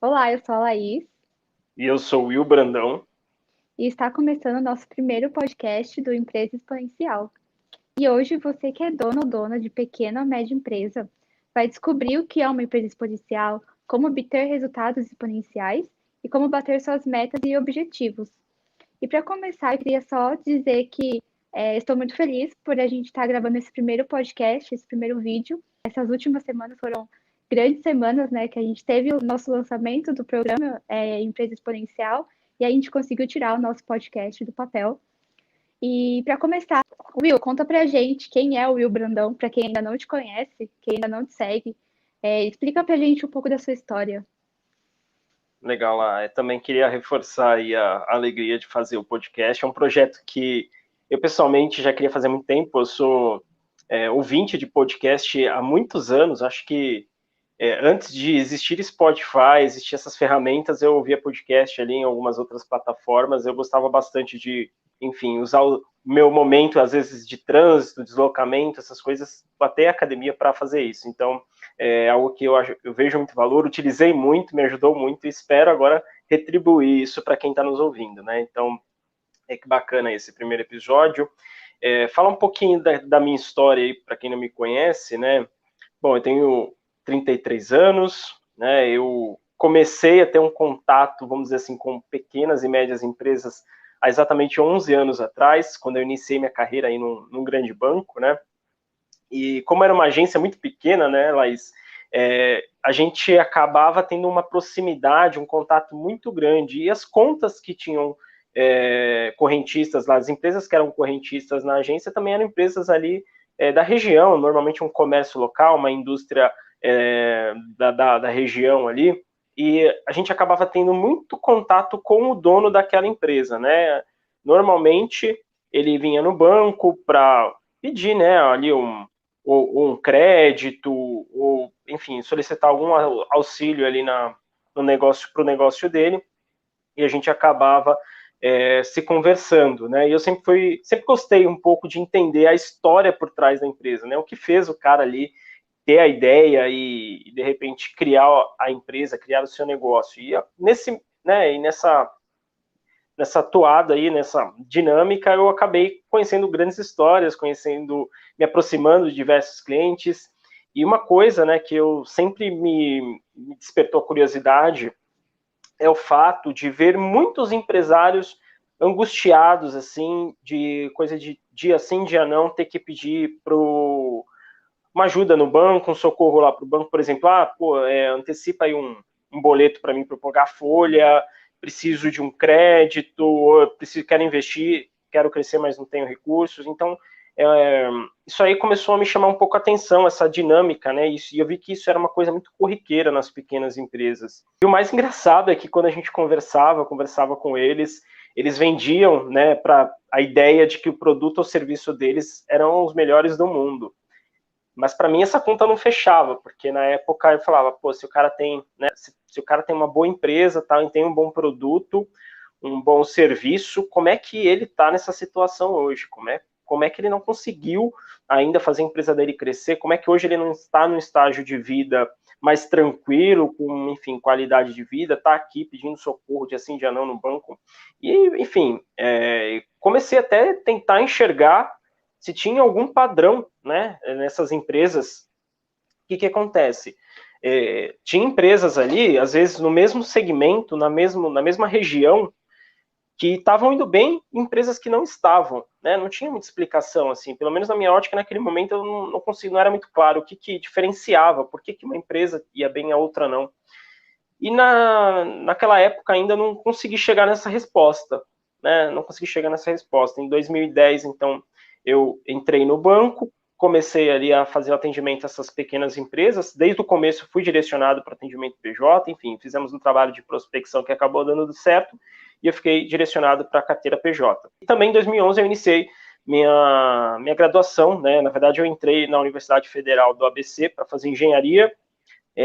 Olá, eu sou a Laís E eu sou o Will Brandão. e está começando o nosso primeiro podcast do Empresa Exponencial. E hoje você que é dono ou dona de pequena ou média empresa vai descobrir o que é uma empresa exponencial, como obter resultados exponenciais e como bater suas metas e objetivos. E para começar, eu queria só dizer que estou muito feliz por a gente estar gravando esse primeiro podcast, esse primeiro vídeo. Essas últimas semanas foram grandes semanas, né, que a gente teve o nosso lançamento do programa Empresa Exponencial e a gente conseguiu tirar o nosso podcast do papel. E para começar, Will, conta pra gente quem é o Will Brandão, para quem ainda não te conhece, quem ainda não te segue. Explica pra gente um pouco da sua história. Legal lá. Eu também queria reforçar aí a alegria de fazer o podcast. É um projeto que eu pessoalmente já queria fazer há muito tempo. Eu sou ouvinte de podcast há muitos anos. Acho que antes de existir Spotify, existir essas ferramentas, eu ouvia podcast ali em algumas outras plataformas. Eu gostava bastante de, enfim, usar o meu momento, às vezes, de trânsito, deslocamento, essas coisas, até a academia para fazer isso. Então, é algo que eu vejo muito valor, utilizei muito, me ajudou muito e espero agora retribuir isso para quem está nos ouvindo, né? Então, que bacana esse primeiro episódio. Fala um pouquinho da minha história aí, para quem não me conhece, né? Bom, eu tenho 33 anos, né? Eu comecei a ter um contato, vamos dizer assim, com pequenas e médias empresas há exatamente 11 anos atrás, quando eu iniciei minha carreira aí num grande banco, né? E como era uma agência muito pequena, né, Laís, a gente acabava tendo uma proximidade, um contato muito grande. E as contas que tinham correntistas lá, as empresas que eram correntistas na agência também eram empresas ali da região, normalmente um comércio local, uma indústria da região ali, e a gente acabava tendo muito contato com o dono daquela empresa, né? Normalmente ele vinha no banco para pedir, né, ali um crédito, ou enfim, solicitar algum auxílio ali no negócio, para o negócio dele, e a gente acabava se conversando, né? E eu sempre gostei um pouco de entender a história por trás da empresa, né? O que fez o cara ali ter a ideia e de repente criar a empresa, criar o seu negócio. E nessa toada aí, nessa dinâmica, eu acabei conhecendo grandes histórias, me aproximando de diversos clientes. E uma coisa, né, que eu sempre me despertou a curiosidade é o fato de ver muitos empresários angustiados, assim, de coisa de dia sim, dia não, ter que pedir uma ajuda no banco, um socorro lá para o banco, por exemplo, antecipa aí um boleto para mim para eu pagar a folha, preciso de um crédito, quero investir, quero crescer, mas não tenho recursos. Então, isso aí começou a me chamar um pouco a atenção, essa dinâmica, né? E eu vi que isso era uma coisa muito corriqueira nas pequenas empresas. E o mais engraçado é que quando a gente conversava com eles vendiam, né, para a ideia de que o produto ou serviço deles eram os melhores do mundo. Mas para mim essa conta não fechava, porque na época eu falava, pô, se o cara tem, né, se o cara tem uma boa empresa, tal, e tem um bom produto, um bom serviço, como é que ele está nessa situação hoje? Como é que ele não conseguiu ainda fazer a empresa dele crescer? Como é que hoje ele não está num estágio de vida mais tranquilo, com, enfim, qualidade de vida, está aqui pedindo socorro de assim, de não no banco? E, enfim, comecei até a tentar enxergar se tinha algum padrão, né, nessas empresas. O que acontece? Tinha empresas ali, às vezes no mesmo segmento, na mesma região, que estavam indo bem, e empresas que não estavam, né? Não tinha muita explicação, assim, pelo menos na minha ótica, naquele momento eu não era muito claro o que diferenciava, por que uma empresa ia bem e a outra não. E naquela época ainda não consegui chegar nessa resposta, né? Não consegui chegar nessa resposta. Em 2010, então, eu entrei no banco, comecei ali a fazer o atendimento a essas pequenas empresas. Desde o começo fui direcionado para atendimento PJ, enfim, fizemos um trabalho de prospecção que acabou dando certo e eu fiquei direcionado para a carteira PJ. E também em 2011 eu iniciei minha graduação, né? Na verdade, eu entrei na Universidade Federal do ABC para fazer engenharia.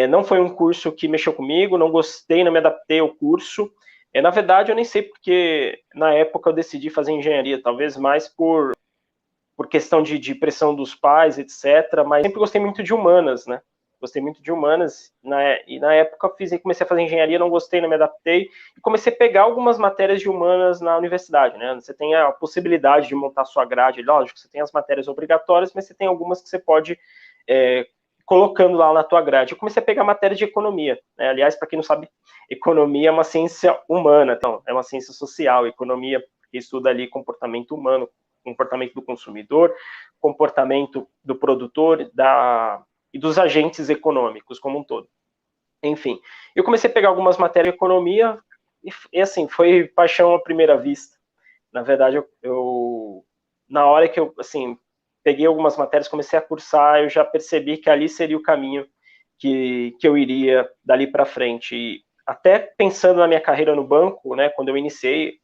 Não foi um curso que mexeu comigo, não gostei, não me adaptei ao curso. Na verdade, eu nem sei porque na época eu decidi fazer engenharia, talvez mais por questão de pressão dos pais, etc. Mas sempre gostei muito de humanas, né? gostei muito de humanas, e na época comecei a fazer engenharia, não gostei, não me adaptei, e comecei a pegar algumas matérias de humanas na universidade, né? Você tem a possibilidade de montar sua grade, lógico, você tem as matérias obrigatórias, mas você tem algumas que você pode colocando lá na tua grade. Eu comecei a pegar matéria de economia, né? Aliás, para quem não sabe, economia é uma ciência humana, então, é uma ciência social, economia que estuda ali comportamento humano, comportamento do consumidor, comportamento do produtor e dos agentes econômicos como um todo. Enfim, eu comecei a pegar algumas matérias de economia e assim, foi paixão à primeira vista. Na verdade, na hora que eu, assim, peguei algumas matérias, comecei a cursar, eu já percebi que ali seria o caminho que eu iria dali para frente. E até pensando na minha carreira no banco, né, quando eu iniciei,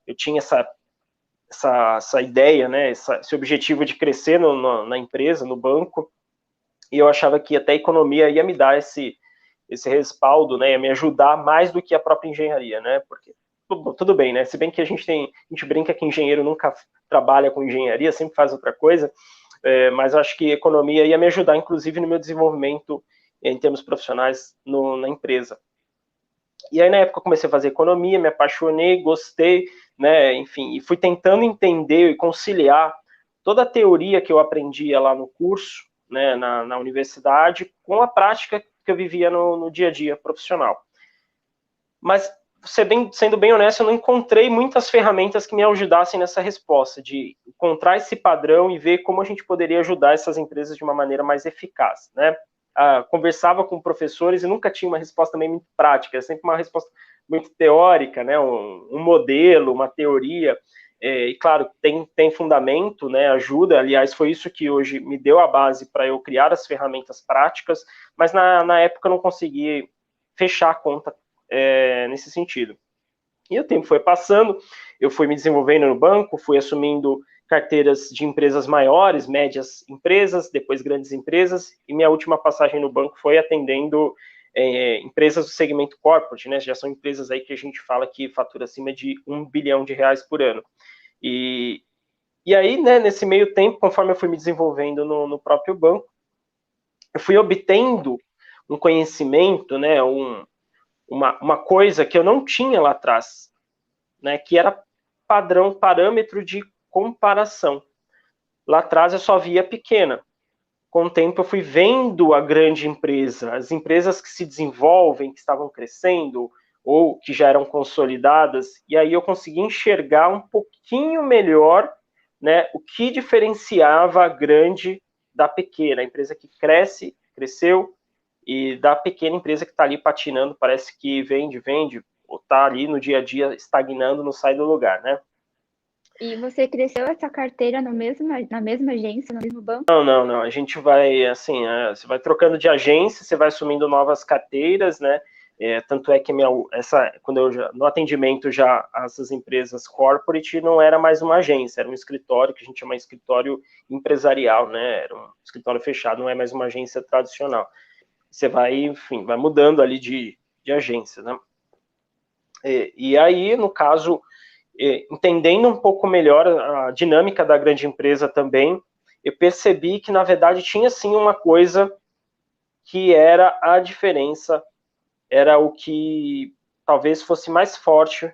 eu tinha essa ideia, né, esse objetivo de crescer na empresa, no banco, e eu achava que até a economia ia me dar esse respaldo, né, ia me ajudar mais do que a própria engenharia, né, porque tudo bem, né, se bem que a gente brinca que engenheiro nunca trabalha com engenharia, sempre faz outra coisa, mas eu acho que a economia ia me ajudar, inclusive, no meu desenvolvimento em termos profissionais na empresa. E aí, na época, eu comecei a fazer economia, me apaixonei, gostei, né, enfim, e fui tentando entender e conciliar toda a teoria que eu aprendia lá no curso, né, na universidade, com a prática que eu vivia no dia a dia profissional. Mas, sendo bem honesto, eu não encontrei muitas ferramentas que me ajudassem nessa resposta, de encontrar esse padrão e ver como a gente poderia ajudar essas empresas de uma maneira mais eficaz, né? Conversava com professores e nunca tinha uma resposta também muito prática, é sempre uma resposta muito teórica, né? Um modelo, uma teoria, e claro, tem fundamento, né? Ajuda, aliás, foi isso que hoje me deu a base para eu criar as ferramentas práticas, mas na época eu não consegui fechar a conta nesse sentido. E o tempo foi passando, eu fui me desenvolvendo no banco, fui assumindo carteiras de empresas maiores, médias empresas, depois grandes empresas, e minha última passagem no banco foi atendendo empresas do segmento corporate, né? Já são empresas aí que a gente fala que fatura acima de R$1 bilhão por ano. E aí, né, nesse meio tempo, conforme eu fui me desenvolvendo no próprio banco, eu fui obtendo um conhecimento, né, uma coisa que eu não tinha lá atrás, né, que era parâmetro de comparação. Lá atrás eu só via pequena. Com o tempo eu fui vendo a grande empresa, as empresas que se desenvolvem, que estavam crescendo, ou que já eram consolidadas, e aí eu consegui enxergar um pouquinho melhor, né, o que diferenciava a grande da pequena, a empresa que cresceu, e da pequena empresa que está ali patinando, parece que vende, ou está ali no dia a dia estagnando, não sai do lugar, né? E você cresceu essa carteira na mesma agência, no mesmo banco? Não. A gente vai, assim, você vai trocando de agência, você vai assumindo novas carteiras, né? Tanto é que quando no atendimento já essas empresas corporate não era mais uma agência, era um escritório que a gente chama de escritório empresarial, né? Era um escritório fechado, não é mais uma agência tradicional. Você vai, enfim, vai mudando ali de agência, né? E aí, no caso, entendendo um pouco melhor a dinâmica da grande empresa também, eu percebi que, na verdade, tinha sim uma coisa que era a diferença, era o que talvez fosse mais forte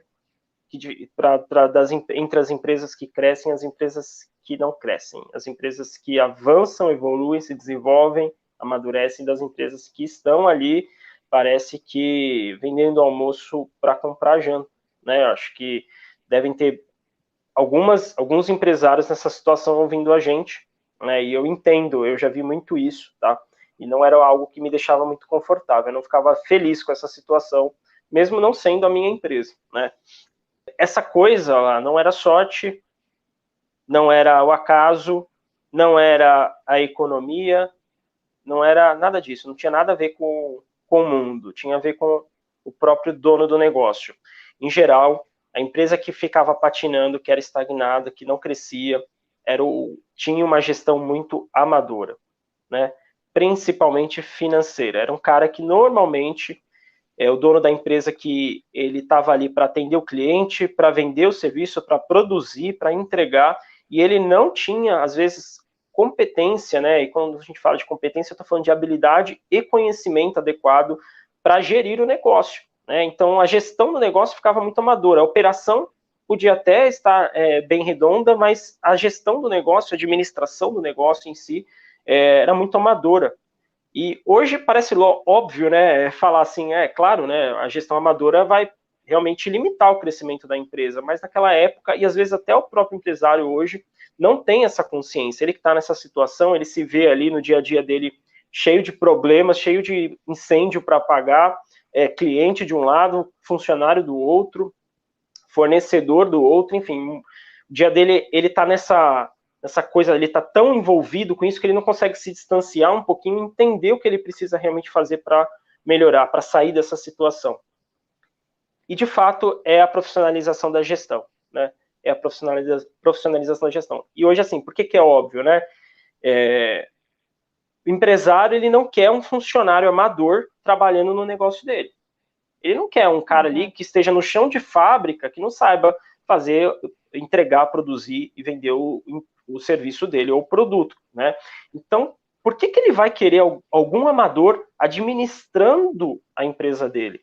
entre as empresas que crescem e as empresas que não crescem, as empresas que avançam, evoluem, se desenvolvem, amadurecem, das empresas que estão ali, parece que vendendo almoço para comprar janta, né? Acho que devem ter alguns empresários nessa situação ouvindo a gente, né? E eu entendo, eu já vi muito isso, tá? E não era algo que me deixava muito confortável, eu não ficava feliz com essa situação, mesmo não sendo a minha empresa, né? Essa coisa lá não era sorte, não era o acaso, não era a economia, não era nada disso, não tinha nada a ver com o mundo, tinha a ver com o próprio dono do negócio. Em geral, a empresa que ficava patinando, que era estagnada, que não crescia, tinha uma gestão muito amadora, né? Principalmente financeira. Era um cara que normalmente o dono da empresa que ele estava ali para atender o cliente, para vender o serviço, para produzir, para entregar, e ele não tinha, às vezes, competência, né? E quando a gente fala de competência, eu estou falando de habilidade e conhecimento adequado para gerir o negócio, né? Então, a gestão do negócio ficava muito amadora. A operação podia até estar bem redonda, mas a gestão do negócio, a administração do negócio em si, era muito amadora. E hoje parece óbvio, né, falar assim, claro, né, a gestão amadora vai realmente limitar o crescimento da empresa, mas naquela época, e às vezes até o próprio empresário hoje, não tem essa consciência. Ele que está nessa situação, ele se vê ali no dia a dia dele cheio de problemas, cheio de incêndio para apagar, cliente de um lado, funcionário do outro, fornecedor do outro, enfim, o dia dele, ele está nessa coisa, ele está tão envolvido com isso que ele não consegue se distanciar um pouquinho, entender o que ele precisa realmente fazer para melhorar, para sair dessa situação. E, de fato, é a profissionalização da gestão, né? É a profissionalização da gestão. E hoje, assim, por que é óbvio, né? O empresário, ele não quer um funcionário amador trabalhando no negócio dele. Ele não quer um cara ali que esteja no chão de fábrica, que não saiba fazer, entregar, produzir e vender o serviço dele ou o produto, né? Então, por que ele vai querer algum amador administrando a empresa dele?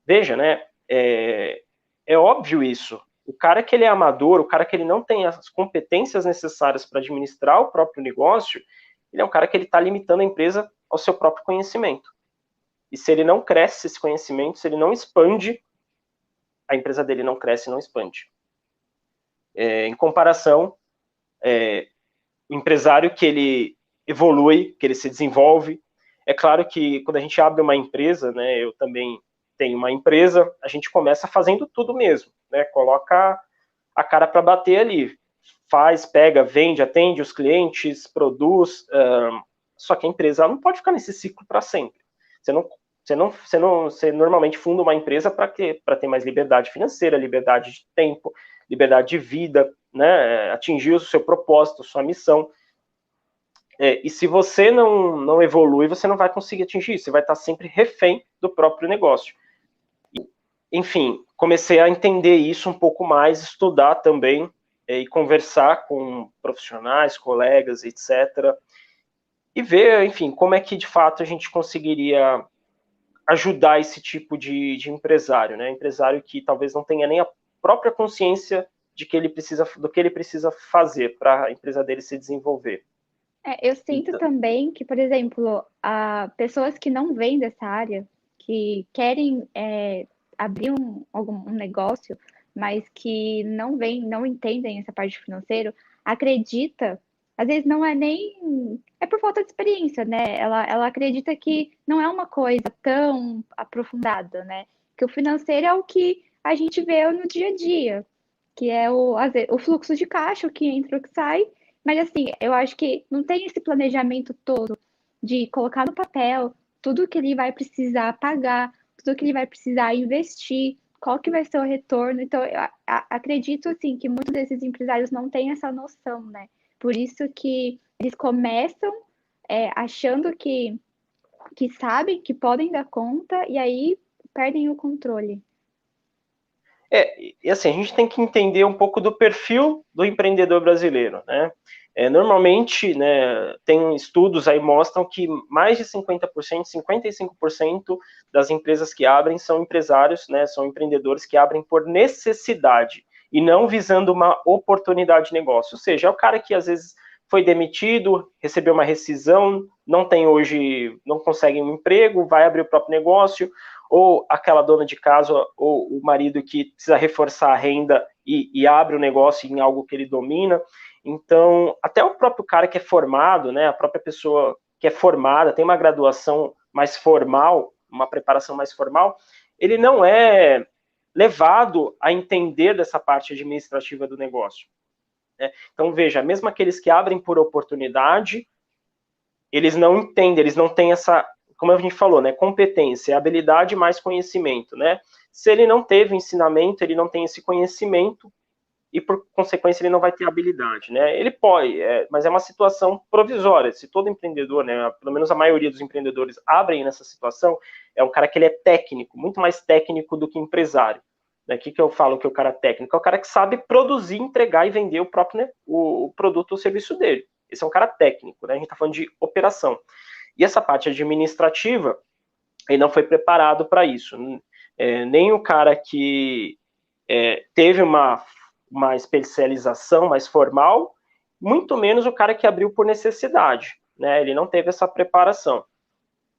Veja, né? É óbvio isso. O cara que ele é amador, o cara que ele não tem as competências necessárias para administrar o próprio negócio, ele é um cara que ele está limitando a empresa ao seu próprio conhecimento. E se ele não cresce esse conhecimento, se ele não expande, a empresa dele não cresce e não expande. Em comparação, o empresário que ele evolui, que ele se desenvolve, é claro que quando a gente abre uma empresa, né, eu também tenho uma empresa, a gente começa fazendo tudo mesmo, né, coloca a cara para bater ali, faz, pega, vende, atende os clientes, produz, só que a empresa não pode ficar nesse ciclo para sempre. Você normalmente funda uma empresa para quê? Para ter mais liberdade financeira, liberdade de tempo, liberdade de vida, né? Atingir o seu propósito, sua missão. E se você não evolui, você não vai conseguir atingir isso. Você vai estar sempre refém do próprio negócio. Enfim, comecei a entender isso um pouco mais, estudar também e conversar com profissionais, colegas, etc. E ver, enfim, como é que de fato a gente conseguiria ajudar esse tipo de empresário, né? Empresário que talvez não tenha nem a própria consciência do que ele precisa fazer para a empresa dele se desenvolver. Eu sinto também que, por exemplo, pessoas que não vêm dessa área, que querem abrir um negócio, mas que não entendem essa parte financeira, acredita, às vezes não é nem, é por falta de experiência, né? Ela acredita que não é uma coisa tão aprofundada, né? Que o financeiro é o que a gente vê no dia a dia, que é às vezes, o fluxo de caixa, o que entra, o que sai, mas assim, eu acho que não tem esse planejamento todo de colocar no papel tudo que ele vai precisar pagar, tudo que ele vai precisar investir, qual que vai ser o retorno. Então, eu acredito assim que muitos desses empresários não têm essa noção, né? Por isso que eles começam achando que sabem, que podem dar conta, e aí perdem o controle. E assim, a gente tem que entender um pouco do perfil do empreendedor brasileiro, né? Normalmente, né, tem estudos aí mostram que mais de 50%, 55% das empresas que abrem são empresários, né, são empreendedores que abrem por necessidade e não visando uma oportunidade de negócio. Ou seja, é o cara que às vezes foi demitido, recebeu uma rescisão, não tem hoje, não consegue um emprego, vai abrir o próprio negócio, ou aquela dona de casa, ou o marido que precisa reforçar a renda e abre o negócio em algo que ele domina. Então, até o próprio cara que é formado, né, a própria pessoa que é formada, tem uma graduação mais formal, uma preparação mais formal, ele não é levado a entender dessa parte administrativa do negócio. Né? Então, veja, mesmo aqueles que abrem por oportunidade, eles não entendem, eles não têm essa, como a gente falou, né, competência, habilidade mais conhecimento, né? Se ele não teve ensinamento, ele não tem esse conhecimento e, por consequência, ele não vai ter habilidade, né? Ele pode, mas é uma situação provisória. Se todo empreendedor, né, pelo menos a maioria dos empreendedores abrem nessa situação, é um cara que ele é técnico, muito mais técnico do que empresário. Né? O que eu falo que é o cara técnico? É o cara que sabe produzir, entregar e vender o próprio, né, o produto ou serviço dele. Esse é um cara técnico, né? A gente está falando de operação. E essa parte administrativa, ele não foi preparado para isso. Nem o cara que teve uma especialização mais formal, muito menos o cara que abriu por necessidade, né? Ele não teve essa preparação.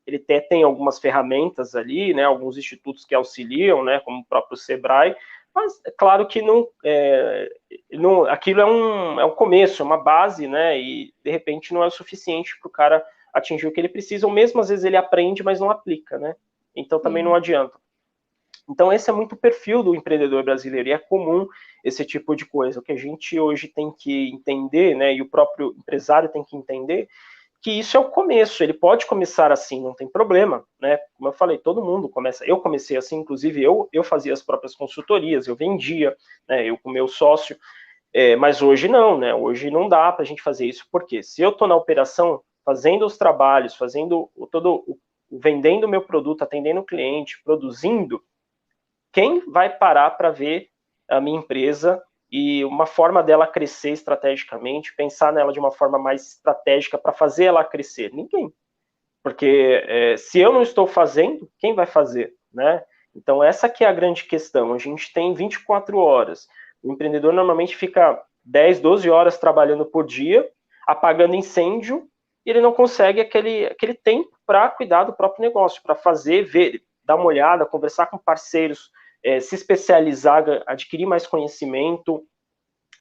Ele até tem algumas ferramentas ali, né? Alguns institutos que auxiliam, né? Como o próprio Sebrae, mas é claro que aquilo é um começo, é uma base, né? E de repente não é o suficiente para o cara atingir o que ele precisa, ou mesmo às vezes ele aprende, mas não aplica, né? Então também não adianta. Então esse é muito o perfil do empreendedor brasileiro, e é comum esse tipo de coisa. O que a gente hoje tem que entender, né, e o próprio empresário tem que entender, que isso é o começo, ele pode começar assim, não tem problema, né? Como eu falei, todo mundo começa. Eu comecei assim, inclusive eu fazia as próprias consultorias, eu vendia, né, eu com meu sócio, mas hoje não, né? Hoje não dá para a gente fazer isso, porque se eu estou na operação, fazendo os trabalhos, vendendo o meu produto, atendendo o cliente, produzindo, quem vai parar para ver a minha empresa e uma forma dela crescer estrategicamente, pensar nela de uma forma mais estratégica para fazer ela crescer? Ninguém. Porque se eu não estou fazendo, quem vai fazer, né? Então essa que é a grande questão. A gente tem 24 horas. O empreendedor normalmente fica 10, 12 horas trabalhando por dia, apagando incêndio, e ele não consegue aquele tempo para cuidar do próprio negócio, para fazer, ver, dar uma olhada, conversar com parceiros, se especializar, adquirir mais conhecimento,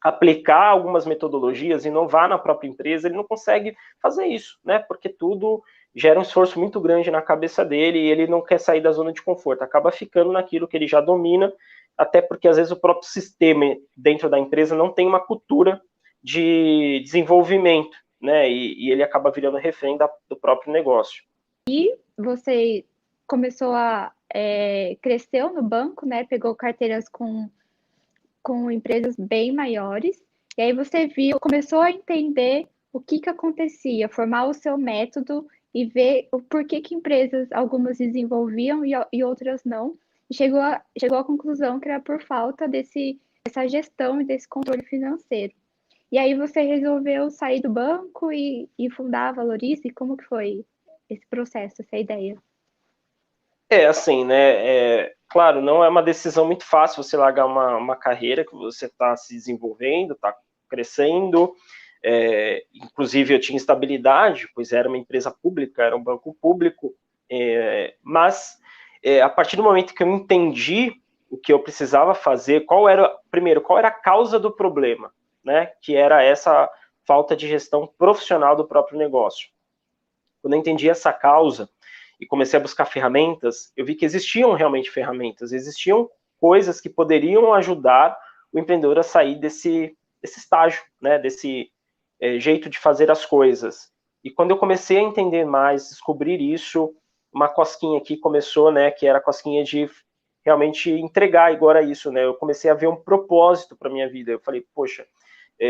aplicar algumas metodologias, inovar na própria empresa. Ele não consegue fazer isso, né? Porque tudo gera um esforço muito grande na cabeça dele e ele não quer sair da zona de conforto, acaba ficando naquilo que ele já domina, até porque às vezes o próprio sistema dentro da empresa não tem uma cultura de desenvolvimento, né? E ele acaba virando refém do próprio negócio. E você começou cresceu no banco, né? Pegou carteiras com empresas bem maiores. E aí você começou a entender o que acontecia, formar o seu método e ver o porquê que empresas, algumas desenvolviam e outras não. E chegou à conclusão que era por falta dessa gestão e desse controle financeiro. E aí você resolveu sair do banco e fundar a Valorize? Como que foi esse processo, essa ideia? Assim, né? Claro, não é uma decisão muito fácil você largar uma carreira que você está se desenvolvendo, está crescendo. Inclusive, eu tinha estabilidade, pois era uma empresa pública, era um banco público. Mas, a partir do momento que eu entendi o que eu precisava fazer, qual era a causa do problema, né? Que era essa falta de gestão profissional do próprio negócio. Quando eu entendi essa causa e comecei a buscar ferramentas, eu vi que existiam realmente ferramentas, existiam coisas que poderiam ajudar o empreendedor a sair desse estágio, né, desse jeito de fazer as coisas. E quando eu comecei a entender mais, descobrir isso, uma cosquinha aqui começou, né, que era a cosquinha de realmente entregar agora isso, né? Eu comecei a ver um propósito para minha vida. Eu falei, poxa,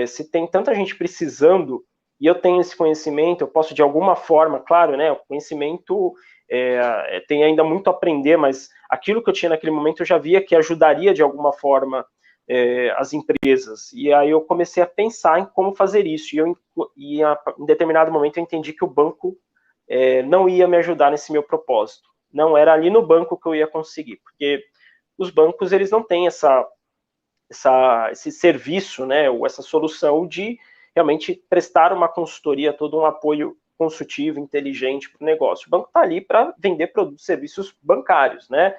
se tem tanta gente precisando e eu tenho esse conhecimento, eu posso de alguma forma, claro, né? O conhecimento tem ainda muito a aprender, mas aquilo que eu tinha naquele momento eu já via que ajudaria de alguma forma as empresas. E aí eu comecei a pensar em como fazer isso. Em determinado momento eu entendi que o banco não ia me ajudar nesse meu propósito. Não era ali no banco que eu ia conseguir, porque os bancos eles não têm esse serviço, né, ou essa solução de realmente prestar uma consultoria, todo um apoio consultivo, inteligente para o negócio. O banco está ali para vender produtos e serviços bancários, né?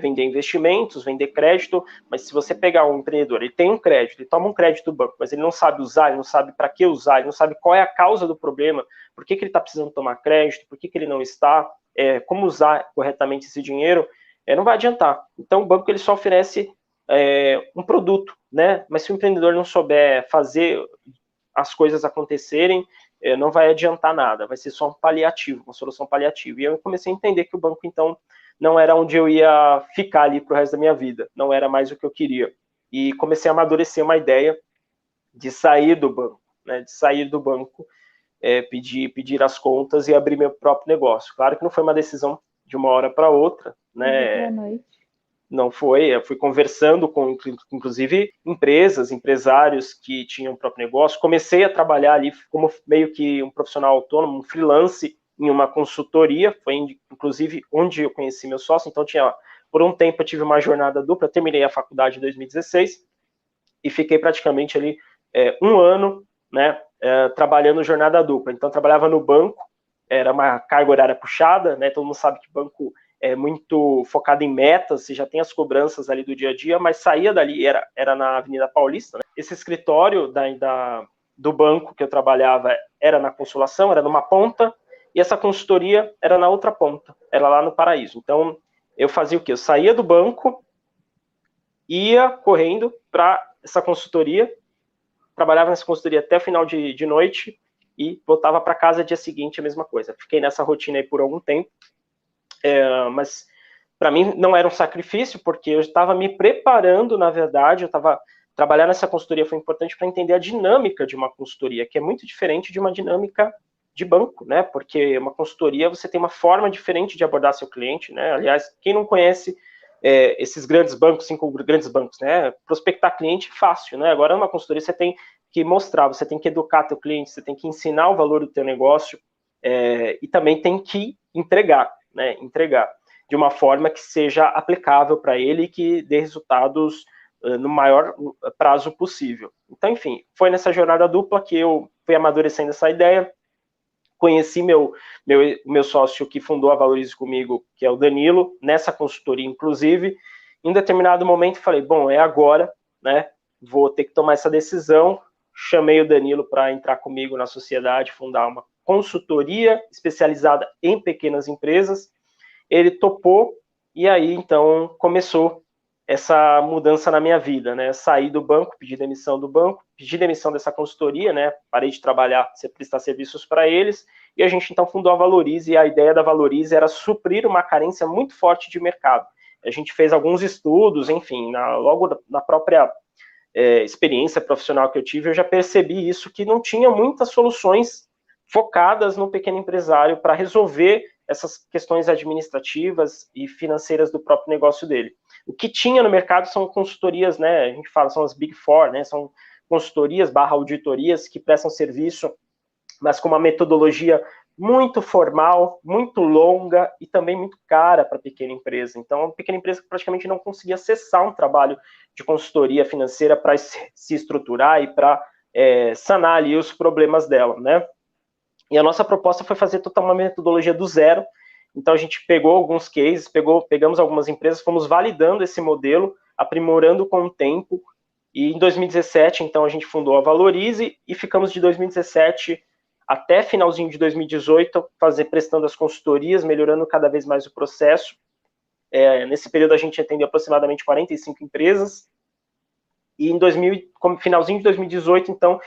Vender investimentos, vender crédito, mas se você pegar um empreendedor, ele tem um crédito, ele toma um crédito do banco, mas ele não sabe usar, ele não sabe para que usar, ele não sabe qual é a causa do problema, por que ele está precisando tomar crédito, por que ele não está, como usar corretamente esse dinheiro, não vai adiantar. Então o banco ele só oferece um produto, né? Mas se o empreendedor não souber fazer as coisas acontecerem, não vai adiantar nada, vai ser só um paliativo, uma solução paliativa. E eu comecei a entender que o banco, então, não era onde eu ia ficar ali para o resto da minha vida, não era mais o que eu queria. E comecei a amadurecer uma ideia de sair do banco, né? De sair do banco, pedir as contas e abrir meu próprio negócio. Claro que não foi uma decisão de uma hora para outra, né? Boa noite. Não foi, eu fui conversando com, inclusive, empresas, empresários que tinham o próprio negócio. Comecei a trabalhar ali como meio que um profissional autônomo, um freelance em uma consultoria. Foi, inclusive, onde eu conheci meu sócio. Então, por um tempo, eu tive uma jornada dupla. Terminei a faculdade em 2016 e fiquei praticamente ali um ano, né, trabalhando jornada dupla. Então, trabalhava no banco, era uma carga horária puxada, né? Todo mundo sabe que banco é muito focado em metas, você já tem as cobranças ali do dia a dia, mas saía dali, era na Avenida Paulista, né? Esse escritório do banco que eu trabalhava era na Consolação, era numa ponta, e essa consultoria era na outra ponta, era lá no Paraíso. Então, eu fazia o quê? Eu saía do banco, ia correndo para essa consultoria, trabalhava nessa consultoria até o final de noite, e voltava para casa dia seguinte, a mesma coisa. Fiquei nessa rotina aí por algum tempo, mas para mim não era um sacrifício, porque eu estava me preparando, na verdade, trabalhar nessa consultoria foi importante para entender a dinâmica de uma consultoria, que é muito diferente de uma dinâmica de banco, né? Porque uma consultoria você tem uma forma diferente de abordar seu cliente, né? Aliás, quem não conhece esses grandes bancos, 5 grandes bancos, né? Prospectar cliente é fácil, né? Agora, numa consultoria, você tem que mostrar, você tem que educar teu cliente, você tem que ensinar o valor do teu negócio e também tem que entregar, né? Entregar de uma forma que seja aplicável para ele e que dê resultados no maior prazo possível. Então, enfim, foi nessa jornada dupla que eu fui amadurecendo essa ideia. Conheci meu sócio que fundou a Valorize comigo, que é o Danilo, nessa consultoria, inclusive. Em um determinado momento, falei, bom, é agora, né? Vou ter que tomar essa decisão. Chamei o Danilo para entrar comigo na sociedade, fundar uma consultoria especializada em pequenas empresas. Ele topou, e aí, então, começou essa mudança na minha vida, né? Saí do banco, pedi demissão do banco, pedi demissão dessa consultoria, né? Parei de trabalhar, prestar serviços para eles, e a gente então fundou a Valorize, e a ideia da Valorize era suprir uma carência muito forte de mercado. A gente fez alguns estudos, enfim, logo na própria experiência profissional que eu tive, eu já percebi isso, que não tinha muitas soluções focadas no pequeno empresário para resolver essas questões administrativas e financeiras do próprio negócio dele. O que tinha no mercado são consultorias, né? A gente fala, são as Big Four, né? São consultorias / auditorias que prestam serviço, mas com uma metodologia muito formal, muito longa e também muito cara para a pequena empresa. Então, a pequena empresa praticamente não conseguia acessar um trabalho de consultoria financeira para se estruturar e para sanar ali os problemas dela, né? E a nossa proposta foi fazer toda uma metodologia do zero. Então, a gente pegou alguns cases, pegamos algumas empresas, fomos validando esse modelo, aprimorando com o tempo. E em 2017, então, a gente fundou a Valorize e ficamos de 2017 até finalzinho de 2018 prestando as consultorias, melhorando cada vez mais o processo. Nesse período, a gente atendeu aproximadamente 45 empresas. E finalzinho de 2018, então,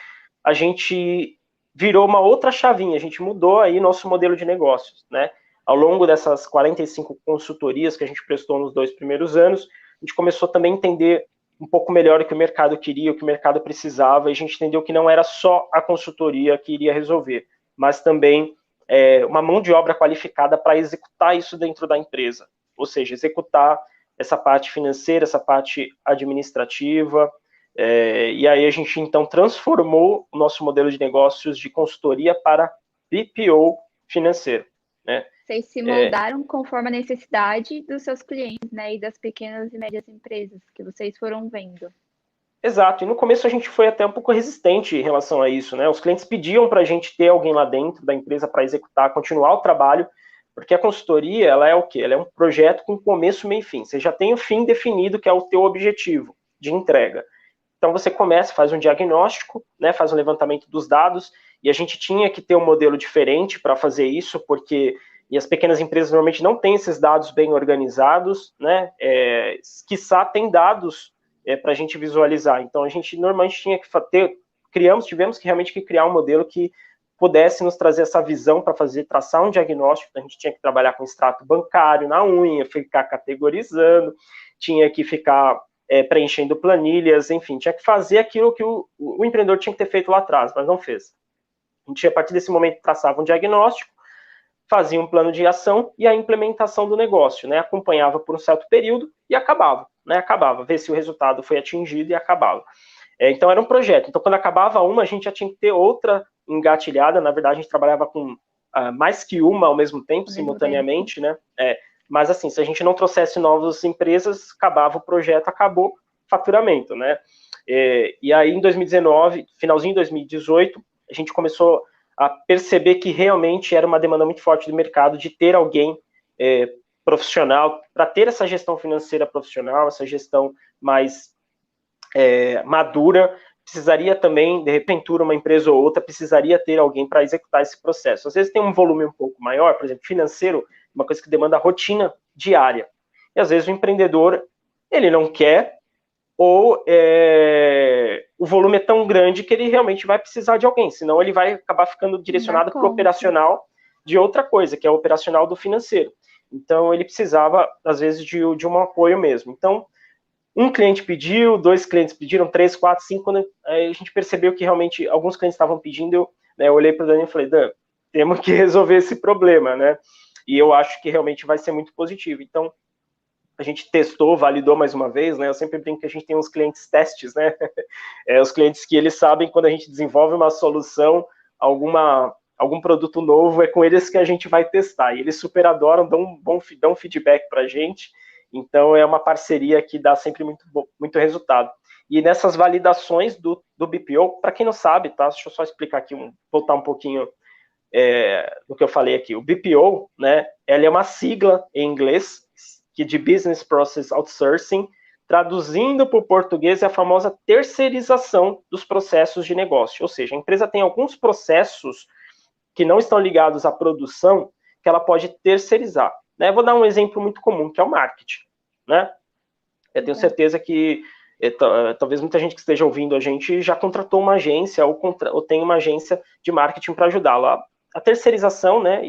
a gente virou uma outra chavinha, a gente mudou aí nosso modelo de negócios, né? Ao longo dessas 45 consultorias que a gente prestou nos 2 primeiros anos, a gente começou também a entender um pouco melhor o que o mercado queria, o que o mercado precisava, e a gente entendeu que não era só a consultoria que iria resolver, mas também uma mão de obra qualificada para executar isso dentro da empresa, ou seja, executar essa parte financeira, essa parte administrativa. E aí a gente então transformou o nosso modelo de negócios de consultoria para BPO financeiro, né? Vocês se moldaram conforme a necessidade dos seus clientes, né, e das pequenas e médias empresas que vocês foram vendo. Exato, e no começo a gente foi até um pouco resistente em relação a isso, né? Os clientes pediam para a gente ter alguém lá dentro da empresa para executar, continuar o trabalho, porque a consultoria, ela é o quê? Ela é um projeto com começo, meio e fim. Você já tem o fim definido, que é o teu objetivo de entrega. Então você começa, faz um diagnóstico, né, faz um levantamento dos dados, e a gente tinha que ter um modelo diferente para fazer isso, porque as pequenas empresas normalmente não têm esses dados bem organizados, né, quiçá tem dados para a gente visualizar. Então a gente normalmente tinha que tivemos que realmente criar um modelo que pudesse nos trazer essa visão para traçar um diagnóstico. A gente tinha que trabalhar com extrato bancário na unha, ficar categorizando, tinha que ficar preenchendo planilhas, enfim, tinha que fazer aquilo que o empreendedor tinha que ter feito lá atrás, mas não fez. A gente, a partir desse momento, traçava um diagnóstico, fazia um plano de ação e a implementação do negócio, né? Acompanhava por um certo período e acabava, né? Acabava, ver se o resultado foi atingido e acabava. Então era um projeto. Então quando acabava uma, a gente já tinha que ter outra engatilhada. Na verdade, a gente trabalhava com mais que uma ao mesmo tempo, simultaneamente, né? Mas assim, se a gente não trouxesse novas empresas, acabava o projeto, acabou faturamento, né? E aí em 2019, finalzinho de 2018, a gente começou a perceber que realmente era uma demanda muito forte do mercado de ter alguém profissional para ter essa gestão financeira profissional, essa gestão mais madura. Precisaria também, de repente, uma empresa ou outra precisaria ter alguém para executar esse processo. Às vezes tem um volume um pouco maior, por exemplo, financeiro, uma coisa que demanda rotina diária. E às vezes o empreendedor, ele não quer, ou o volume é tão grande que ele realmente vai precisar de alguém, senão ele vai acabar ficando direcionado para o operacional de outra coisa, que é o operacional do financeiro. Então ele precisava, às vezes, de um apoio mesmo. Então, um cliente pediu, 2 clientes pediram, 3, 4, 5, quando a gente percebeu que realmente alguns clientes estavam pedindo, eu olhei para o Dani e falei, Dan, temos que resolver esse problema, né? E eu acho que realmente vai ser muito positivo. Então, a gente testou, validou mais uma vez, né? Eu sempre brinco que a gente tem uns clientes testes, né? Os clientes que eles sabem quando a gente desenvolve uma solução, algum produto novo, é com eles que a gente vai testar. E eles super adoram, dão feedback para a gente. Então, é uma parceria que dá sempre muito resultado. E nessas validações do BPO, para quem não sabe, tá? Deixa eu só explicar aqui, voltar um pouquinho do que eu falei aqui. O BPO, né? Ela é uma sigla em inglês, que de Business Process Outsourcing, traduzindo para o português é a famosa terceirização dos processos de negócio. Ou seja, a empresa tem alguns processos que não estão ligados à produção que ela pode terceirizar. Né? Vou dar um exemplo muito comum, que é o marketing. Né? Eu tenho certeza que talvez muita gente que esteja ouvindo a gente já contratou uma agência ou tem uma agência de marketing para ajudá-lo. A terceirização, né,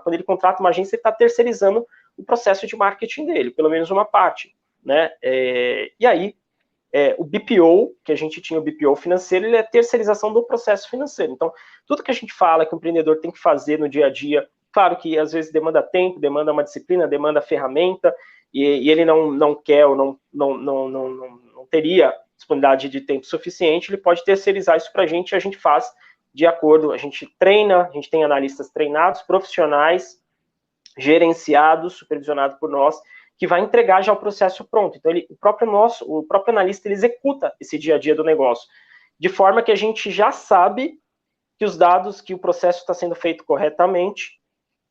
quando ele contrata uma agência, ele está terceirizando o processo de marketing dele, pelo menos uma parte. Né? E aí, o BPO, que a gente tinha o BPO financeiro, ele é a terceirização do processo financeiro. Então, tudo que a gente fala que o empreendedor tem que fazer no dia a dia, claro que às vezes demanda tempo, demanda uma disciplina, demanda ferramenta, e ele não quer ou não teria disponibilidade de tempo suficiente, ele pode terceirizar isso para a gente faz de acordo, a gente treina, a gente tem analistas treinados, profissionais, gerenciados, supervisionados por nós, que vai entregar já o processo pronto. Então, o próprio analista, ele executa esse dia a dia do negócio, de forma que a gente já sabe que o processo está sendo feito corretamente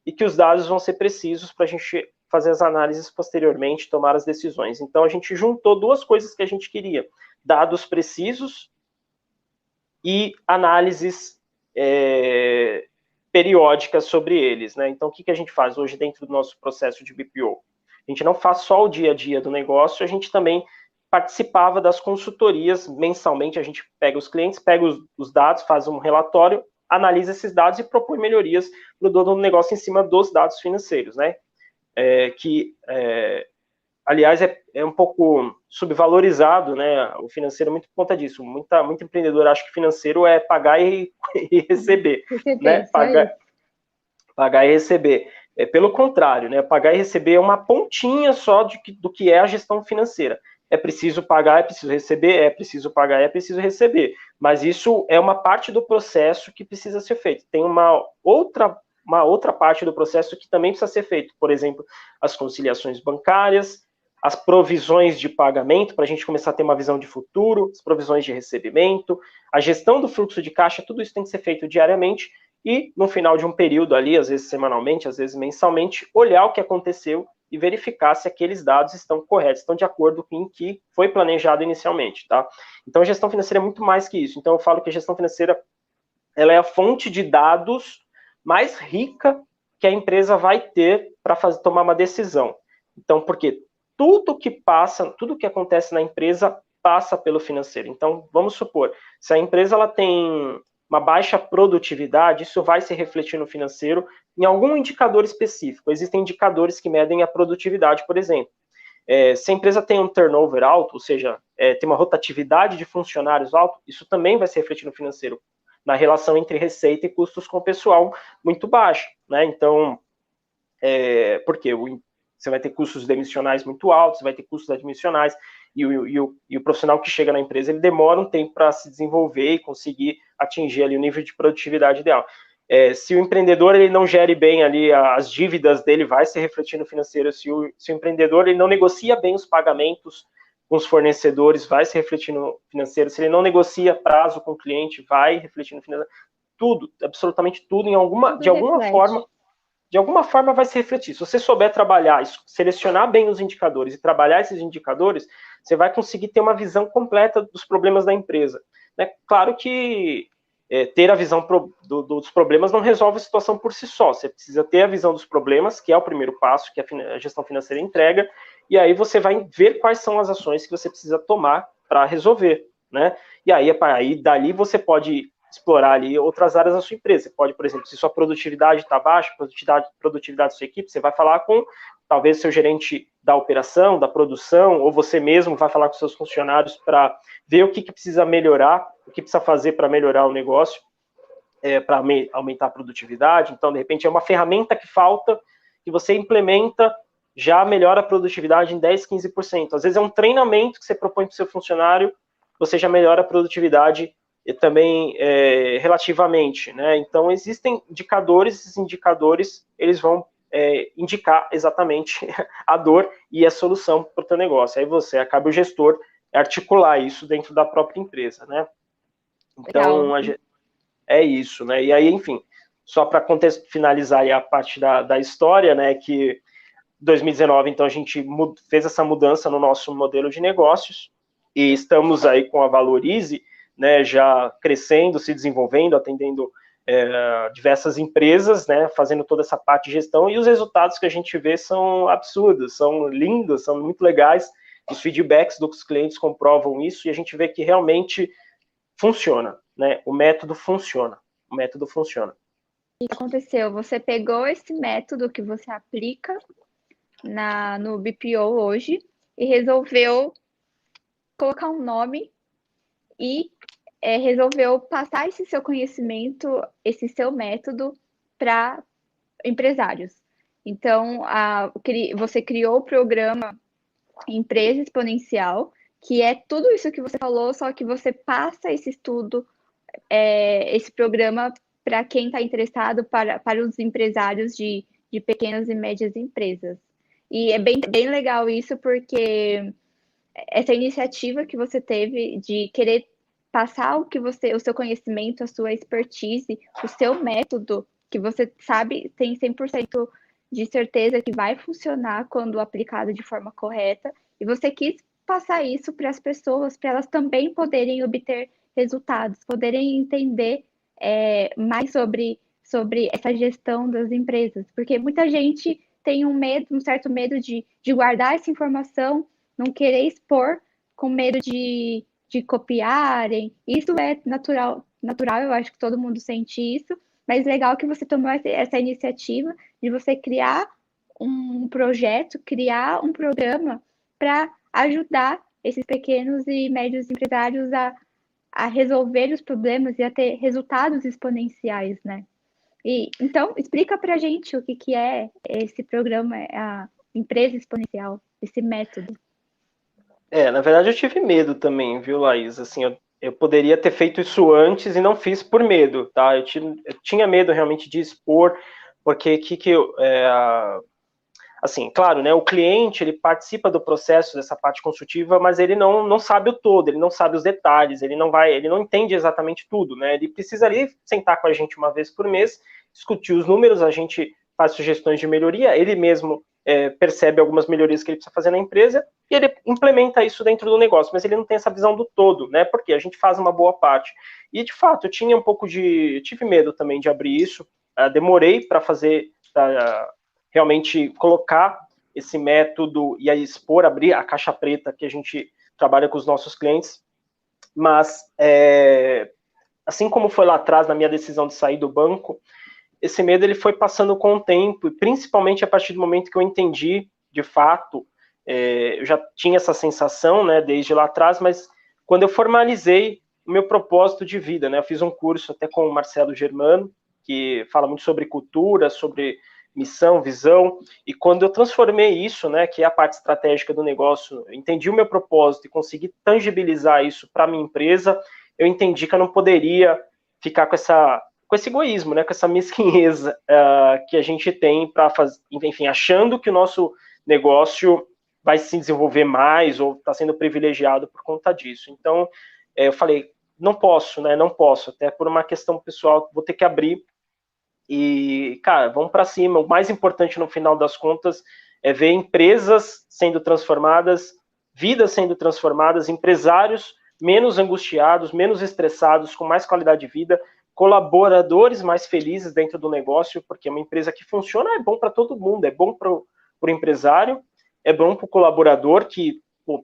e que os dados vão ser precisos para a gente fazer as análises posteriormente, tomar as decisões. Então, a gente juntou duas coisas que a gente queria: dados precisos e análises periódicas sobre eles. Né? Então, o que a gente faz hoje dentro do nosso processo de BPO? A gente não faz só o dia a dia do negócio, a gente também participava das consultorias mensalmente. A gente pega os clientes, pega os dados, faz um relatório, analisa esses dados e propõe melhorias para o dono do negócio em cima dos dados financeiros, né? Aliás, é um pouco subvalorizado, né? O financeiro muito por conta disso. Muita empreendedora acha que financeiro é pagar e receber, né? Pagar e receber. Pelo contrário, né? Pagar e receber é uma pontinha só do que é a gestão financeira. É preciso pagar, é preciso receber, é preciso pagar, é preciso receber. Mas isso é uma parte do processo que precisa ser feito. Tem uma outra parte do processo que também precisa ser feito. Por exemplo, as conciliações bancárias, as provisões de pagamento, para a gente começar a ter uma visão de futuro, as provisões de recebimento, a gestão do fluxo de caixa, tudo isso tem que ser feito diariamente e, no final de um período ali, às vezes semanalmente, às vezes mensalmente, olhar o que aconteceu e verificar se aqueles dados estão corretos, estão de acordo com o que foi planejado inicialmente, tá? Então, a gestão financeira é muito mais que isso. Então, eu falo que a gestão financeira ela é a fonte de dados mais rica que a empresa vai ter para tomar uma decisão. Então, porque tudo que acontece na empresa passa pelo financeiro. Então, vamos supor, se a empresa ela tem uma baixa produtividade, isso vai se refletir no financeiro em algum indicador específico. Existem indicadores que medem a produtividade, por exemplo. Se a empresa tem um turnover alto, ou seja, tem uma rotatividade de funcionários alto, isso também vai se refletir no financeiro, na relação entre receita e custos com o pessoal muito baixa, né? Então, Porque você vai ter custos demissionais muito altos, você vai ter custos admissionais, e o profissional que chega na empresa, ele demora um tempo para se desenvolver e conseguir atingir ali o nível de produtividade ideal. Se o empreendedor ele não gere bem ali as dívidas dele, vai se refletir no financeiro. Se o empreendedor ele não negocia bem os pagamentos com os fornecedores, vai se refletir no financeiro. Se ele não negocia prazo com o cliente, vai refletir no financeiro. Tudo, absolutamente tudo, de alguma forma vai se refletir. Se você souber trabalhar, selecionar bem os indicadores e trabalhar esses indicadores, você vai conseguir ter uma visão completa dos problemas da empresa. Claro que ter a visão dos problemas não resolve a situação por si só. Você precisa ter a visão dos problemas, que é o primeiro passo, que a gestão financeira entrega, e aí você vai ver quais são as ações que você precisa tomar para resolver, né? E aí dali você pode explorar ali outras áreas da sua empresa. Você pode, por exemplo, se sua produtividade está baixa, produtividade da sua equipe, você vai falar com talvez seu gerente da operação, da produção, ou você mesmo vai falar com seus funcionários para ver o que precisa melhorar, o que precisa fazer para melhorar o negócio, para aumentar a produtividade. Então, de repente, é uma ferramenta que falta, que você implementa, já melhora a produtividade em 10%, 15%. Às vezes é um treinamento que você propõe para o seu funcionário, você já melhora a produtividade e também relativamente, né? Então, existem indicadores, esses indicadores, eles vão indicar exatamente a dor e a solução para o teu negócio. Aí você acaba o gestor articular isso dentro da própria empresa, né? Então, é isso, né? E aí, enfim, só para finalizar aí a parte da história, né, que em 2019, então, a gente fez essa mudança no nosso modelo de negócios e estamos aí com a Valorize, né, já crescendo, se desenvolvendo, atendendo diversas empresas, né, fazendo toda essa parte de gestão, e os resultados que a gente vê são absurdos, são lindos, são muito legais, os feedbacks dos clientes comprovam isso, e a gente vê que realmente funciona, né, o método funciona. O que aconteceu? Você pegou esse método que você aplica no BPO hoje e resolveu colocar um nome e resolveu passar esse seu conhecimento, esse seu método para empresários. Então, você criou o programa Empresa Exponencial, que é tudo isso que você falou, só que você passa esse estudo, esse programa para quem está interessado, para os empresários de pequenas e médias empresas. E é bem legal isso, porque essa iniciativa que você teve de querer passar o seu conhecimento, a sua expertise, o seu método, que você sabe, tem 100% de certeza que vai funcionar quando aplicado de forma correta, e você quis passar isso para as pessoas, para elas também poderem obter resultados, poderem entender mais sobre essa gestão das empresas, porque muita gente tem um certo medo de guardar essa informação, não querer expor, com medo de copiarem. Isso é natural, eu acho que todo mundo sente isso, mas legal que você tomou essa iniciativa de você criar um projeto, criar um programa para ajudar esses pequenos e médios empresários a resolver os problemas e a ter resultados exponenciais, né? E então explica para a gente o que é esse programa, a empresa exponencial, esse método. Na verdade eu tive medo também, viu, Laís? Assim, eu poderia ter feito isso antes e não fiz por medo, tá? Eu tinha medo realmente de expor, porque assim, claro, né, o cliente, ele participa do processo dessa parte consultiva, mas ele não sabe o todo, ele não sabe os detalhes, ele não entende exatamente tudo, né? Ele precisa ali sentar com a gente uma vez por mês, discutir os números, a gente faz sugestões de melhoria, ele mesmo percebe algumas melhorias que ele precisa fazer na empresa e ele implementa isso dentro do negócio, mas ele não tem essa visão do todo, né? Porque a gente faz uma boa parte. E, de fato, eu tive medo também de abrir isso, demorei para fazer, realmente colocar esse método e aí abrir a caixa preta que a gente trabalha com os nossos clientes, mas assim como foi lá atrás na minha decisão de sair do banco, esse medo ele foi passando com o tempo, e principalmente a partir do momento que eu entendi, de fato, eu já tinha essa sensação, né, desde lá atrás, mas quando eu formalizei o meu propósito de vida, né, eu fiz um curso até com o Marcelo Germano, que fala muito sobre cultura, sobre missão, visão, e quando eu transformei isso, né, que é a parte estratégica do negócio, entendi o meu propósito e consegui tangibilizar isso para a minha empresa, eu entendi que eu não poderia ficar com esse egoísmo, né, com essa mesquinheza que a gente tem para fazer, enfim, achando que o nosso negócio vai se desenvolver mais ou está sendo privilegiado por conta disso. Então, eu falei, não posso, né, não posso, até por uma questão pessoal, vou ter que abrir e, cara, vamos para cima. O mais importante no final das contas é ver empresas sendo transformadas, vidas sendo transformadas, empresários menos angustiados, menos estressados, com mais qualidade de vida, colaboradores mais felizes dentro do negócio, porque uma empresa que funciona é bom para todo mundo, é bom para o empresário, é bom para o colaborador que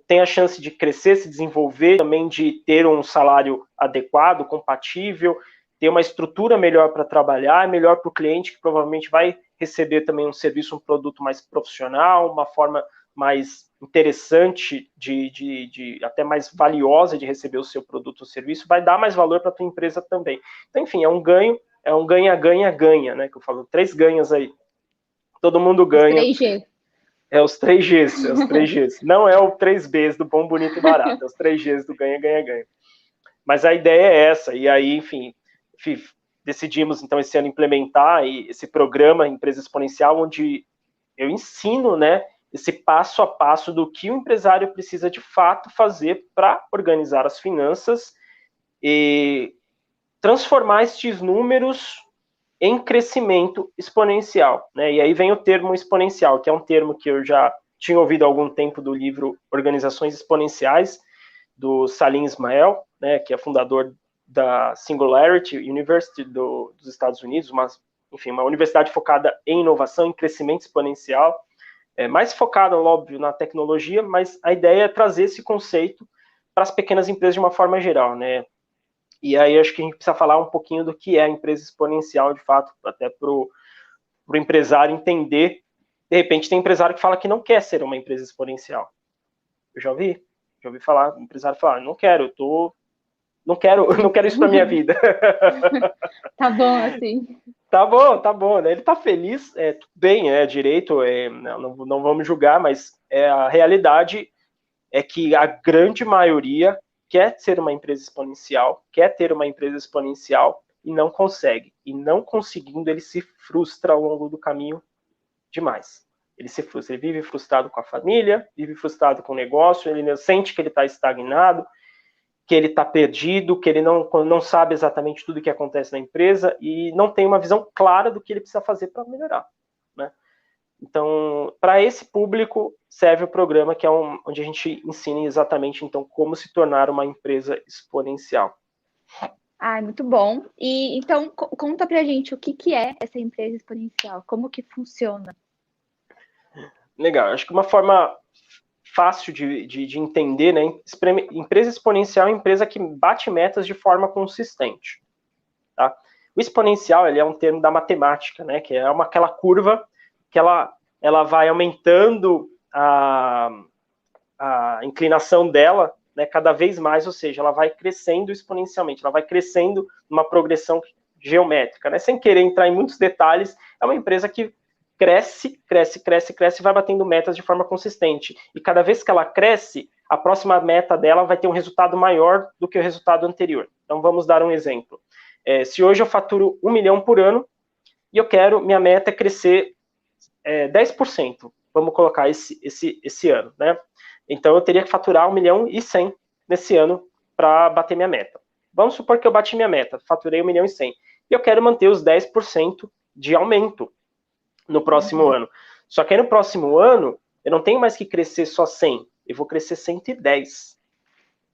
tem a chance de crescer, se desenvolver, também de ter um salário adequado, compatível, ter uma estrutura melhor para trabalhar, é melhor para o cliente, que provavelmente vai receber também um serviço, um produto mais profissional, uma forma mais interessante, até mais valiosa de receber o seu produto ou serviço, vai dar mais valor para a tua empresa também. Então, enfim, é um ganha-ganha-ganha, né? Que eu falo, 3 ganhas aí. Todo mundo ganha. Os 3G. É os 3Gs, é os 3Gs. Não é o 3Bs do bom, bonito e barato, é os 3Gs do ganha-ganha-ganha. Mas a ideia é essa, e aí, enfim, decidimos, então, esse ano implementar esse programa Empresa Exponencial, onde eu ensino, né, esse passo a passo do que o empresário precisa, de fato, fazer para organizar as finanças e transformar estes números em crescimento exponencial, né? E aí vem o termo exponencial, que é um termo que eu já tinha ouvido há algum tempo do livro Organizações Exponenciais, do Salim Ismail, né, que é fundador da Singularity University dos Estados Unidos, uma universidade focada em inovação, em crescimento exponencial, mais focada, óbvio, na tecnologia, mas a ideia é trazer esse conceito para as pequenas empresas de uma forma geral, né? E aí acho que a gente precisa falar um pouquinho do que é a empresa exponencial, de fato, até para o empresário entender. De repente tem empresário que fala que não quer ser uma empresa exponencial. Eu já ouvi falar, o empresário falar, não quero isso para minha vida. Tá bom, assim. Tá bom, né? Ele tá feliz, tudo bem, é direito, não vamos julgar, mas a realidade é que a grande maioria quer ser uma empresa exponencial, quer ter uma empresa exponencial e não consegue. E não conseguindo, ele se frustra ao longo do caminho demais. Ele se frustra, ele vive frustrado com a família, vive frustrado com o negócio, ele sente que ele está estagnado, que ele está perdido, que ele não sabe exatamente tudo o que acontece na empresa e não tem uma visão clara do que ele precisa fazer para melhorar, né? Então, para esse público serve o programa, que é onde a gente ensina exatamente, então, como se tornar uma empresa exponencial. Muito bom. E então, conta pra gente o que é essa empresa exponencial, como que funciona. Legal, acho que uma forma fácil de entender, né? Empresa exponencial é uma empresa que bate metas de forma consistente, tá? O exponencial, ele é um termo da matemática, né? Que é aquela curva que ela vai aumentando a inclinação dela, né, cada vez mais, ou seja, ela vai crescendo exponencialmente, ela vai crescendo numa progressão geométrica, né? Sem querer entrar em muitos detalhes, é uma empresa que cresce e vai batendo metas de forma consistente. E cada vez que ela cresce, a próxima meta dela vai ter um resultado maior do que o resultado anterior. Então, vamos dar um exemplo. Se hoje eu faturo 1 milhão por ano, e minha meta é crescer 10%, vamos colocar esse ano, né? Então, eu teria que faturar 1 milhão e 100 nesse ano para bater minha meta. Vamos supor que eu bati minha meta, faturei 1 milhão e 100. E eu quero manter os 10% de aumento no próximo ano. Só que aí no próximo ano, eu não tenho mais que crescer só 100, eu vou crescer 110.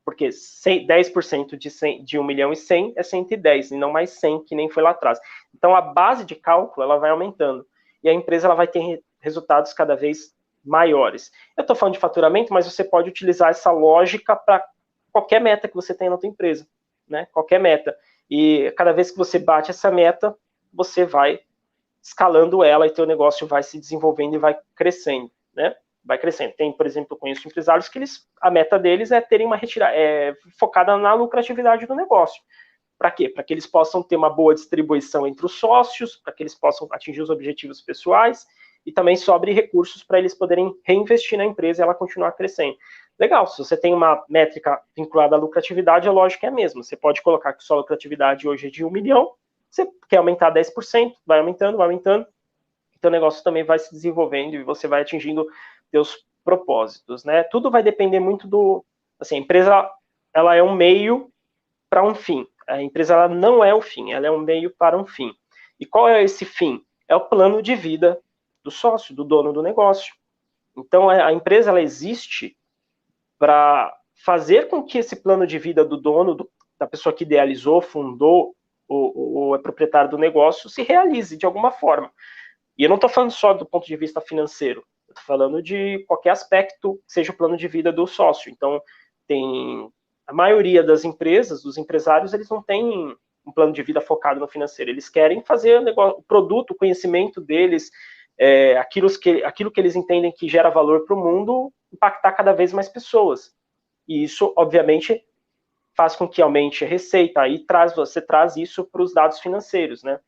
Porque 10% de 1 milhão e 100 é 110, e não mais 100, que nem foi lá atrás. Então, a base de cálculo, ela vai aumentando. E a empresa ela vai ter resultados cada vez maiores. Eu estou falando de faturamento, mas você pode utilizar essa lógica para qualquer meta que você tenha na sua empresa, né? Qualquer meta. E cada vez que você bate essa meta, você vai escalando ela e teu negócio vai se desenvolvendo e vai crescendo, né? Vai crescendo. Tem, por exemplo, eu conheço empresários que a meta deles é terem uma retirada, focada na lucratividade do negócio. para quê? Para que eles possam ter uma boa distribuição entre os sócios, para que eles possam atingir os objetivos pessoais, e também sobre recursos para eles poderem reinvestir na empresa e ela continuar crescendo. Legal, se você tem uma métrica vinculada à lucratividade, a lógica é a mesma. Você pode colocar que sua lucratividade hoje é de 1 milhão, você quer aumentar 10%, vai aumentando, então o negócio também vai se desenvolvendo e você vai atingindo seus propósitos, né? Tudo vai depender muito do... Assim, a empresa, ela é um meio para um fim. A empresa, ela não é o fim, ela é um meio para um fim. E qual é esse fim? É o plano de vida do sócio, do dono do negócio. Então, a empresa, ela existe para fazer com que esse plano de vida do dono, da pessoa que idealizou, fundou, ou é proprietário do negócio, se realize de alguma forma. E eu não estou falando só do ponto de vista financeiro, eu estou falando de qualquer aspecto que seja o plano de vida do sócio. Então, tem a maioria das empresas, dos empresários, eles não têm um plano de vida focado no financeiro. Eles querem fazer o produto, o conhecimento deles, aquilo que eles entendem que gera valor para o mundo, impactar cada vez mais pessoas. E isso, obviamente, faz com que aumente a receita. Aí você traz isso para os dados financeiros, né?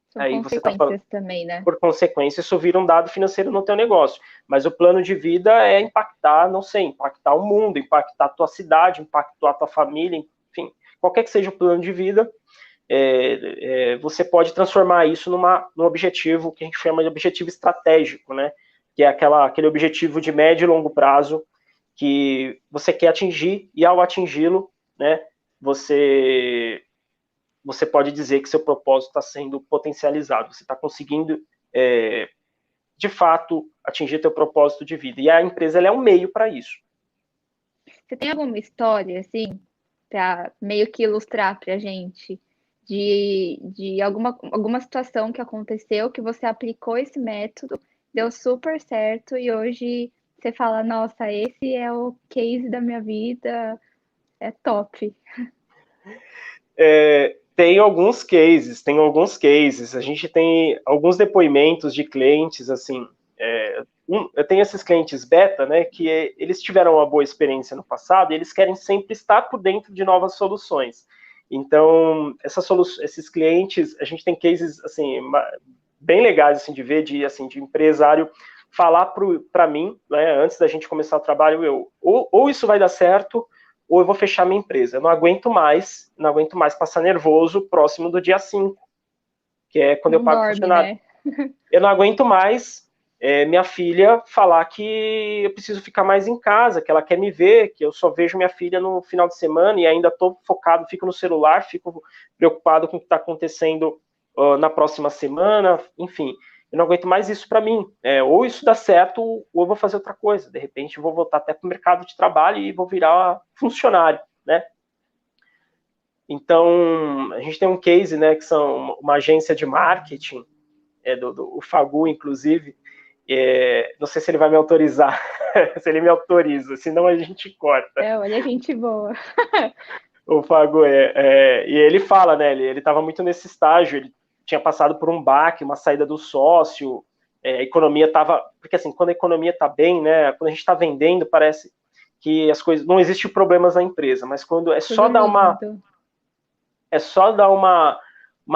São Aí consequências também, né? Por consequência, isso vira um dado financeiro no teu negócio. Mas o plano de vida é impactar, não sei, impactar o mundo, impactar a tua cidade, impactar a tua família, enfim, qualquer que seja o plano de vida, você pode transformar isso num objetivo que a gente chama de objetivo estratégico, né? Que é aquele objetivo de médio e longo prazo que você quer atingir, e ao atingi-lo, né, você pode dizer que seu propósito está sendo potencializado, você está conseguindo, de fato, atingir teu propósito de vida. E a empresa, ela é um meio para isso. Você tem alguma história, assim, para meio que ilustrar para a gente de alguma situação que aconteceu, que você aplicou esse método, deu super certo e hoje você fala, nossa, esse é o case da minha vida, é top. Tem alguns cases. A gente tem alguns depoimentos de clientes, assim, eu tenho esses clientes beta, né, que eles tiveram uma boa experiência no passado e eles querem sempre estar por dentro de novas soluções. Então, esses clientes, a gente tem cases, assim, bem legais, assim, de ver, de empresário falar para mim, né, antes da gente começar o trabalho, ou isso vai dar certo, ou eu vou fechar minha empresa. Eu não aguento mais passar nervoso próximo do dia 5, que é quando Não eu pago o dorme, funcionário. né? Eu não aguento mais minha filha falar que eu preciso ficar mais em casa, que ela quer me ver, que eu só vejo minha filha no final de semana e ainda estou focado, fico no celular, fico preocupado com o que está acontecendo na próxima semana, enfim. Eu não aguento mais isso para mim. Ou isso dá certo, ou eu vou fazer outra coisa. De repente, eu vou voltar até para o mercado de trabalho e vou virar funcionário, né? Então, a gente tem um case, né, que são uma agência de marketing, do Fagu, inclusive. Não sei se ele vai me autorizar, se ele me autoriza, senão a gente corta. Olha, gente boa. O Fagu, e ele fala, né, ele estava muito nesse estágio, ele tinha passado por um baque, uma saída do sócio, a economia estava... Porque, assim, quando a economia está bem, né, quando a gente está vendendo, parece que as coisas... Não existe problemas na empresa, mas quando é só dar uma... É só dar uma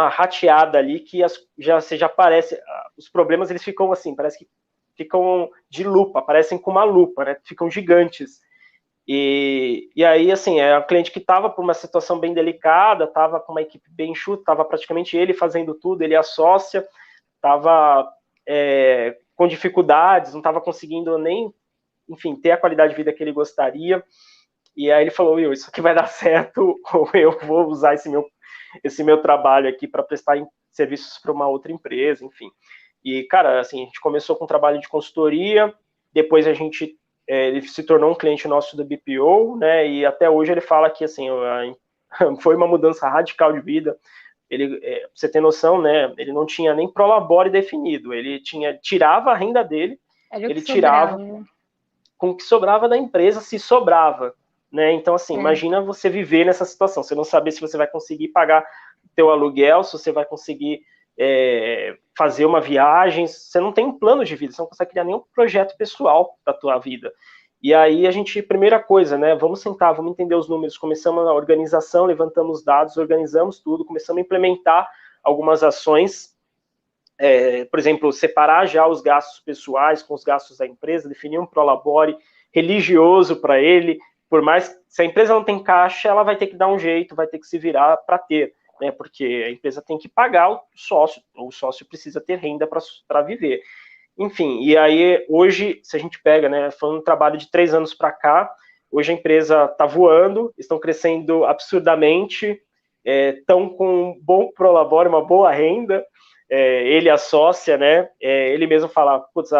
rateada ali que você já aparece... Os problemas, eles ficam assim, parece que ficam de lupa, aparecem com uma lupa, né, ficam gigantes. E aí, assim, é um cliente que estava por uma situação bem delicada, estava com uma equipe bem enxuta, estava praticamente ele fazendo tudo, ele e a sócia, estava com dificuldades, não estava conseguindo nem, enfim, ter a qualidade de vida que ele gostaria. E aí ele falou, Will, isso aqui vai dar certo, ou eu vou usar esse meu trabalho aqui para prestar serviços para uma outra empresa, enfim. E, cara, assim, a gente começou com um trabalho de consultoria, depois ele se tornou um cliente nosso da BPO, né, e até hoje ele fala que, assim, foi uma mudança radical de vida. Ele, pra você ter noção, né, ele não tinha nem prolabore definido, ele tirava a renda dele, ele tirava com o que sobrava da empresa, se sobrava, né, então, assim, imagina você viver nessa situação, você não saber se você vai conseguir pagar teu aluguel, se você vai conseguir fazer uma viagem, você não tem um plano de vida, você não consegue criar nenhum projeto pessoal da tua vida. E aí a gente, primeira coisa, né, vamos sentar, vamos entender os números, começamos a organização, levantamos dados, organizamos tudo, começamos a implementar algumas ações, por exemplo, separar já os gastos pessoais com os gastos da empresa, definir um prolabore religioso para ele, por mais, se a empresa não tem caixa, ela vai ter que dar um jeito, vai ter que se virar para ter, né, porque a empresa tem que pagar o sócio precisa ter renda para viver. Enfim, e aí hoje, se a gente pega, né, foi um trabalho de 3 anos para cá, hoje a empresa está voando, estão crescendo absurdamente, estão com um bom prolabore, uma boa renda, ele, a sócia, né, ele mesmo fala, putz, o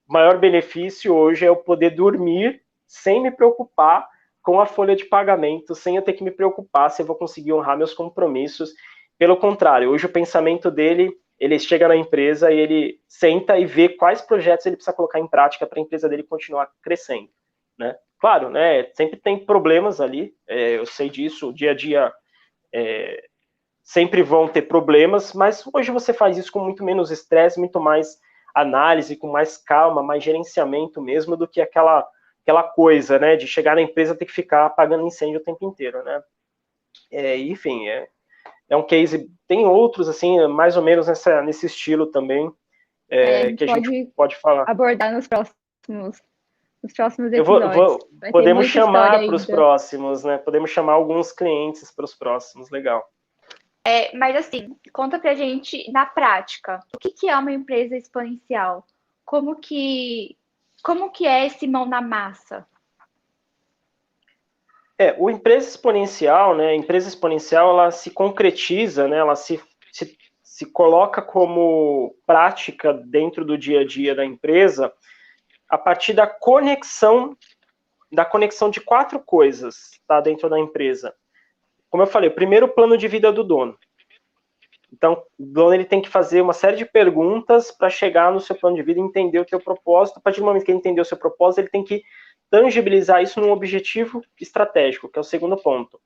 maior benefício hoje é eu poder dormir sem me preocupar com a folha de pagamento, sem eu ter que me preocupar se eu vou conseguir honrar meus compromissos. Pelo contrário, hoje o pensamento dele, ele chega na empresa e ele senta e vê quais projetos ele precisa colocar em prática para a empresa dele continuar crescendo, né? Claro, né, sempre tem problemas ali, eu sei disso, o dia a dia sempre vão ter problemas, mas hoje você faz isso com muito menos estresse, muito mais análise, com mais calma, mais gerenciamento mesmo, do que aquela coisa, né, de chegar na empresa e ter que ficar apagando incêndio o tempo inteiro, né? Enfim, é um case, tem outros, assim, mais ou menos nesse estilo também, que a gente pode falar. Abordar nos próximos episódios. Vai ter Podemos muita história chamar para os próximos, né? Podemos chamar alguns clientes para os próximos, legal. Mas assim, conta pra gente na prática, o que é uma empresa exponencial? Como que é esse mão na massa? O empresa exponencial, né? A empresa exponencial, ela se concretiza, né? Ela se coloca como prática dentro do dia a dia da empresa a partir da conexão de 4 coisas, tá? Dentro da empresa. Como eu falei, o primeiro, plano de vida do dono. Então, o dono ele tem que fazer uma série de perguntas para chegar no seu plano de vida e entender o seu propósito. A partir do momento que ele entendeu o seu propósito, ele tem que tangibilizar isso num objetivo estratégico, que é o segundo ponto.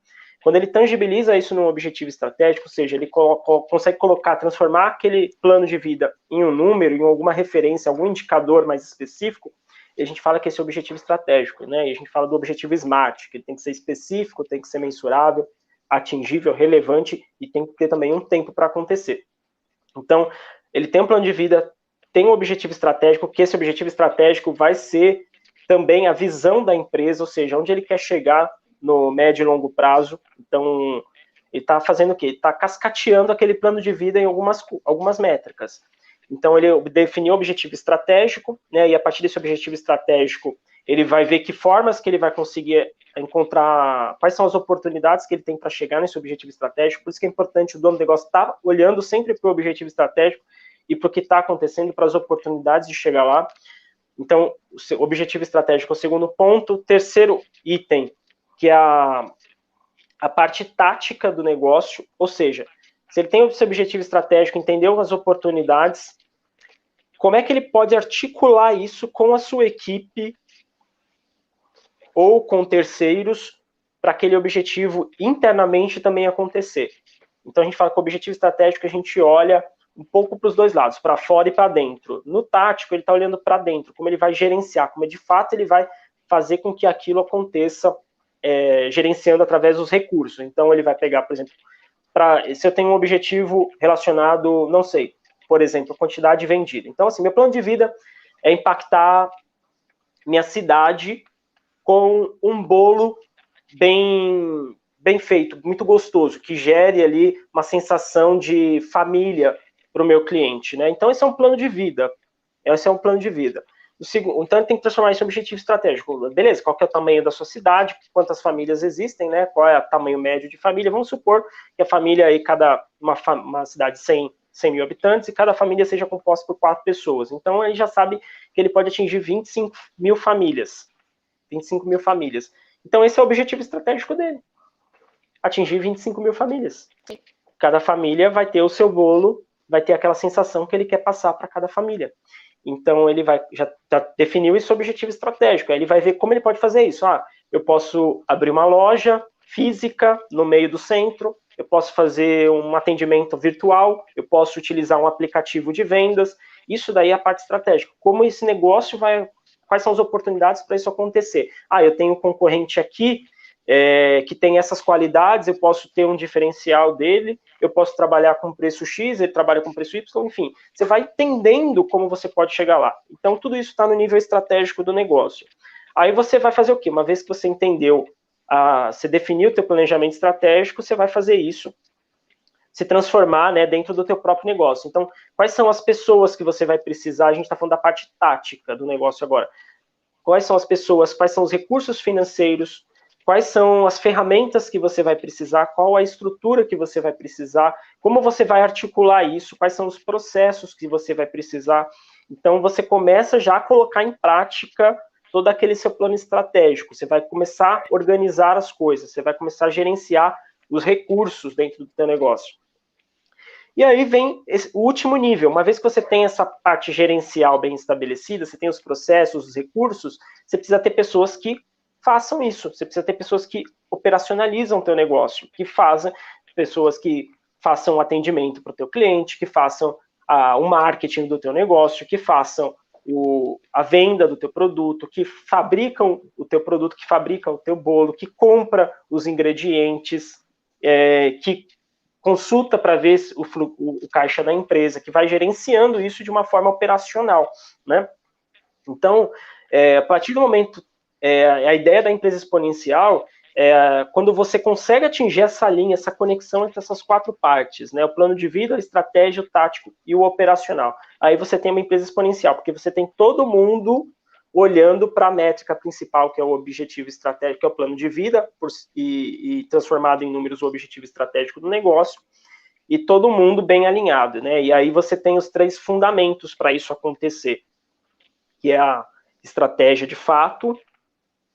Quando ele tangibiliza isso num objetivo estratégico, ou seja, ele consegue transformar aquele plano de vida em um número, em alguma referência, algum indicador mais específico, e a gente fala que esse é o objetivo estratégico, né? E a gente fala do objetivo SMART, que ele tem que ser específico, tem que ser mensurável, atingível, relevante e tem que ter também um tempo para acontecer. Então, ele tem um plano de vida, tem um objetivo estratégico, que esse objetivo estratégico vai ser também a visão da empresa, ou seja, onde ele quer chegar no médio e longo prazo. Então, ele está fazendo o quê? Ele está cascateando aquele plano de vida em algumas métricas. Então, ele definiu o objetivo estratégico, né, e a partir desse objetivo estratégico, ele vai ver que formas que ele vai conseguir encontrar, quais são as oportunidades que ele tem para chegar nesse objetivo estratégico. Por isso que é importante o dono do negócio estar olhando sempre para o objetivo estratégico e para o que está acontecendo, para as oportunidades de chegar lá. Então, o objetivo estratégico é o segundo ponto. Terceiro item, que é a parte tática do negócio, ou seja, se ele tem esse objetivo estratégico, entendeu as oportunidades, como é que ele pode articular isso com a sua equipe ou com terceiros para aquele objetivo internamente também acontecer. Então, a gente fala que o objetivo estratégico a gente olha um pouco para os dois lados, para fora e para dentro. No tático, ele está olhando para dentro, como ele vai gerenciar, como de fato ele vai fazer com que aquilo aconteça gerenciando através dos recursos. Então, ele vai pegar, por exemplo, se eu tenho um objetivo relacionado, não sei, por exemplo, quantidade vendida. Então, assim, meu plano de vida é impactar minha cidade com um bolo bem feito, muito gostoso, que gere ali uma sensação de família para o meu cliente, né? Então, esse é um plano de vida. Então, ele tem que transformar isso em objetivo estratégico. Beleza, qual que é o tamanho da sua cidade, quantas famílias existem, né? Qual é o tamanho médio de família? Vamos supor que a família aí, uma cidade de 100 mil habitantes, e cada família seja composta por 4 pessoas. Então, ele já sabe que ele pode atingir 25 mil famílias. 25 mil famílias. Então, esse é o objetivo estratégico dele. Atingir 25 mil famílias. Cada família vai ter o seu bolo, vai ter aquela sensação que ele quer passar para cada família. Então, ele já definiu esse objetivo estratégico. Aí ele vai ver como ele pode fazer isso. Eu posso abrir uma loja física no meio do centro, eu posso fazer um atendimento virtual, eu posso utilizar um aplicativo de vendas. Isso daí é a parte estratégica. Como esse negócio vai quais são as oportunidades para isso acontecer. Eu tenho um concorrente aqui que tem essas qualidades, eu posso ter um diferencial dele, eu posso trabalhar com preço X, ele trabalha com preço Y, enfim, você vai entendendo como você pode chegar lá. Então, tudo isso está no nível estratégico do negócio. Aí você vai fazer o quê? Uma vez que você entendeu, você definiu o teu planejamento estratégico, você vai fazer isso, se transformar, né, dentro do teu próprio negócio. Então, quais são as pessoas que você vai precisar? A gente está falando da parte tática do negócio agora. Quais são as pessoas, quais são os recursos financeiros, quais são as ferramentas que você vai precisar, qual a estrutura que você vai precisar, como você vai articular isso, quais são os processos que você vai precisar. Então, você começa já a colocar em prática todo aquele seu plano estratégico, você vai começar a organizar as coisas, você vai começar a gerenciar os recursos dentro do teu negócio. E aí vem o último nível. Uma vez que você tem essa parte gerencial bem estabelecida, você tem os processos, os recursos, você precisa ter pessoas que façam isso. Você precisa ter pessoas que operacionalizam o teu negócio, pessoas que façam atendimento para o teu cliente, que façam o marketing do teu negócio, que façam a venda do teu produto, que fabricam o teu produto, que fabricam o teu bolo, que compra os ingredientes, que consulta para ver o caixa da empresa, que vai gerenciando isso de uma forma operacional, né? Então, a partir do momento, a ideia da empresa exponencial quando você consegue atingir essa linha, essa conexão entre essas quatro partes, né? O plano de vida, a estratégia, o tático e o operacional. Aí você tem uma empresa exponencial, porque você tem todo mundo olhando para a métrica principal, que é o objetivo estratégico, que é o plano de vida, e transformado em números o objetivo estratégico do negócio, e todo mundo bem alinhado, né? E aí você tem os 3 fundamentos para isso acontecer, que é a estratégia de fato,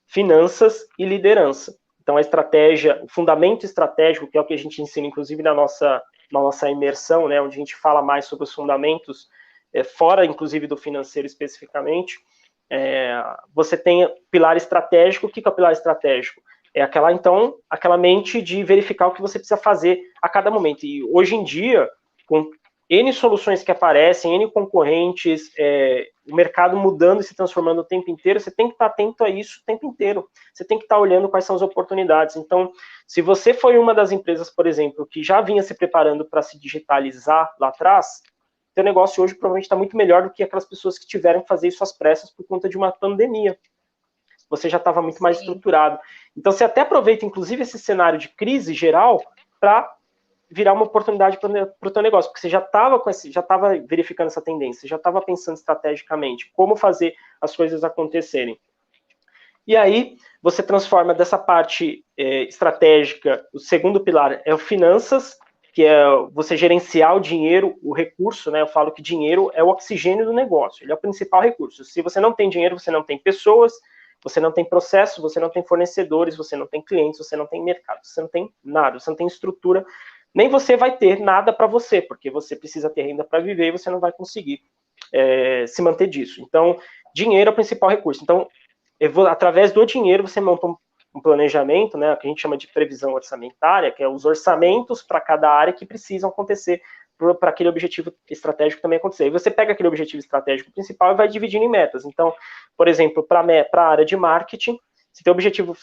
finanças e liderança. Então, a estratégia, o fundamento estratégico, que é o que a gente ensina, inclusive, na nossa imersão, né, onde a gente fala mais sobre os fundamentos, fora, inclusive, do financeiro especificamente, você tem pilar estratégico. O que é o pilar estratégico? É aquela mente de verificar o que você precisa fazer a cada momento. E hoje em dia, com N soluções que aparecem, N concorrentes, o mercado mudando e se transformando o tempo inteiro, você tem que estar atento a isso o tempo inteiro. Você tem que estar olhando quais são as oportunidades. Então, se você foi uma das empresas, por exemplo, que já vinha se preparando para se digitalizar lá atrás, seu negócio hoje provavelmente está muito melhor do que aquelas pessoas que tiveram que fazer isso às pressas por conta de uma pandemia. Você já estava muito mais estruturado. Então, você até aproveita, inclusive, esse cenário de crise geral para virar uma oportunidade para o teu negócio, porque você já estava verificando essa tendência, já estava pensando estrategicamente como fazer as coisas acontecerem. E aí, você transforma dessa parte estratégica, o segundo pilar é o finanças, que é você gerenciar o dinheiro, o recurso, né? Eu falo que dinheiro é o oxigênio do negócio, ele é o principal recurso. Se você não tem dinheiro, você não tem pessoas, você não tem processo, você não tem fornecedores, você não tem clientes, você não tem mercado, você não tem nada, você não tem estrutura, nem você vai ter nada para você, porque você precisa ter renda para viver e você não vai conseguir se manter disso. Então, dinheiro é o principal recurso. Então, através do dinheiro, você monta um planejamento, né, que a gente chama de previsão orçamentária, que é os orçamentos para cada área que precisam acontecer para aquele objetivo estratégico também acontecer. E você pega aquele objetivo estratégico principal e vai dividindo em metas. Então, por exemplo, para a área de marketing, se tem o objetivo